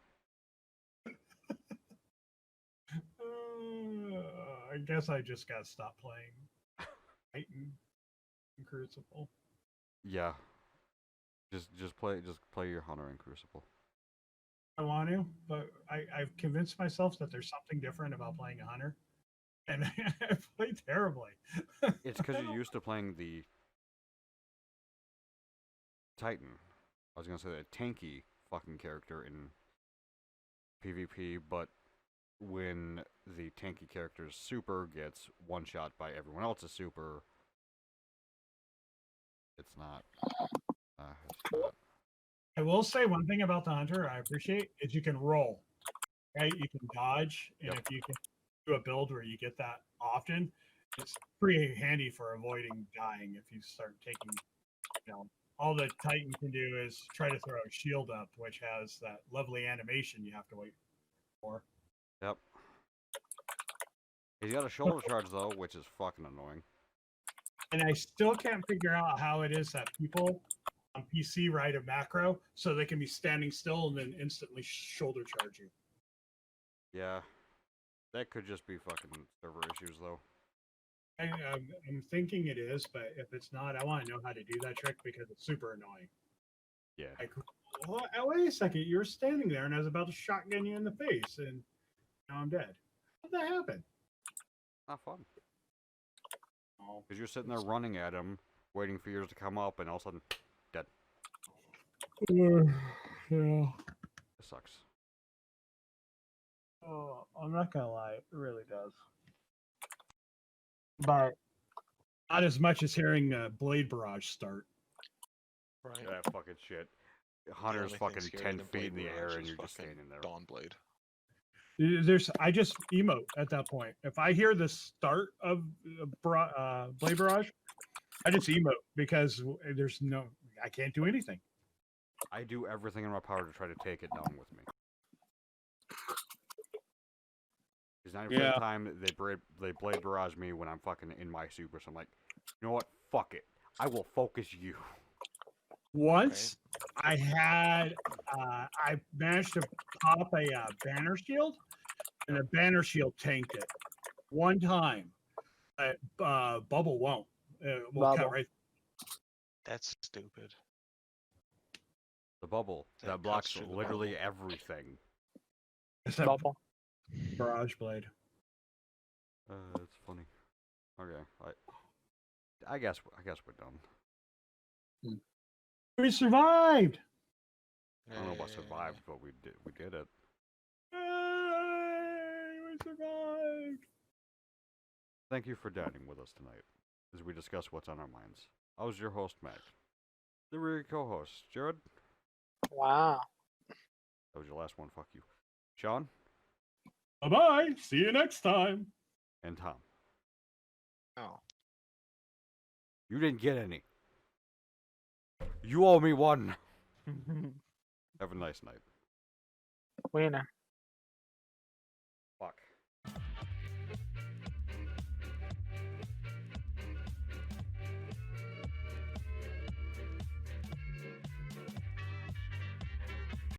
I guess I just gotta stop playing Titan and Crucible. Yeah. Just play your hunter in Crucible. I want to, but I've convinced myself that there's something different about playing a hunter, and I play terribly. It's because you're used to playing the Titan. I was gonna say the tanky fucking character in PvP, but when the tanky character's super gets one shot by everyone else's super, it's not. It's not. I will say one thing about the hunter I appreciate is you can roll, right? You can dodge, and Yep. if you can do a build where you get that often, it's pretty handy for avoiding dying. If you start taking, all the Titan can do is try to throw a shield up, which has that lovely animation you have to wait for. Yep. He's got a shoulder charge though, which is fucking annoying. And I still can't figure out how it is that people on PC write a macro so they can be standing still and then instantly shoulder charge you. Yeah. That could just be fucking server issues though. I'm thinking it is, but if it's not, I want to know how to do that trick because it's super annoying. Yeah. Like, wait a second, you were standing there and I was about to shotgun you in the face, and now I'm dead. How'd that happen? Not fun. Oh, Because you're sitting there running at him, waiting for yours to come up, and all of a sudden, dead. Yeah. It sucks. Oh, I'm not gonna lie, it really does. But Not as much as hearing Blade Barrage start. Right. That fucking shit. Hunter's only thing fucking scarier 10 than feet in Blade the Barrage air and is you're just fucking standing there. Dawnblade. I just emote at that point. If I hear the start of Blade Barrage, I just emote because I can't do anything. I do everything in my power to try to take it down with me. Because 90% of Yeah. the time, they Blade Barrage me when I'm fucking in my super, so I'm like, you know what? Fuck it. I will focus you. Once I managed to pop a banner shield, and the banner shield tanked it. One time, Bubble won't. We'll Bubble. count right. That's stupid. The bubble. That That cuts blocks through the literally bubble. everything. Except Bubble. Barrage Blade. It's funny. Okay, I guess we're done. We survived. I don't know about survived, but we did it. Yay, we survived. Thank you for dining with us tonight as we discuss what's on our minds. I was your host, Mac. The real co-host, Jared. Wow. That was your last one. Fuck you, Sean Bye bye. See you next time. and Tom. Oh. You didn't get any. You owe me one. Have a nice night. Wiener.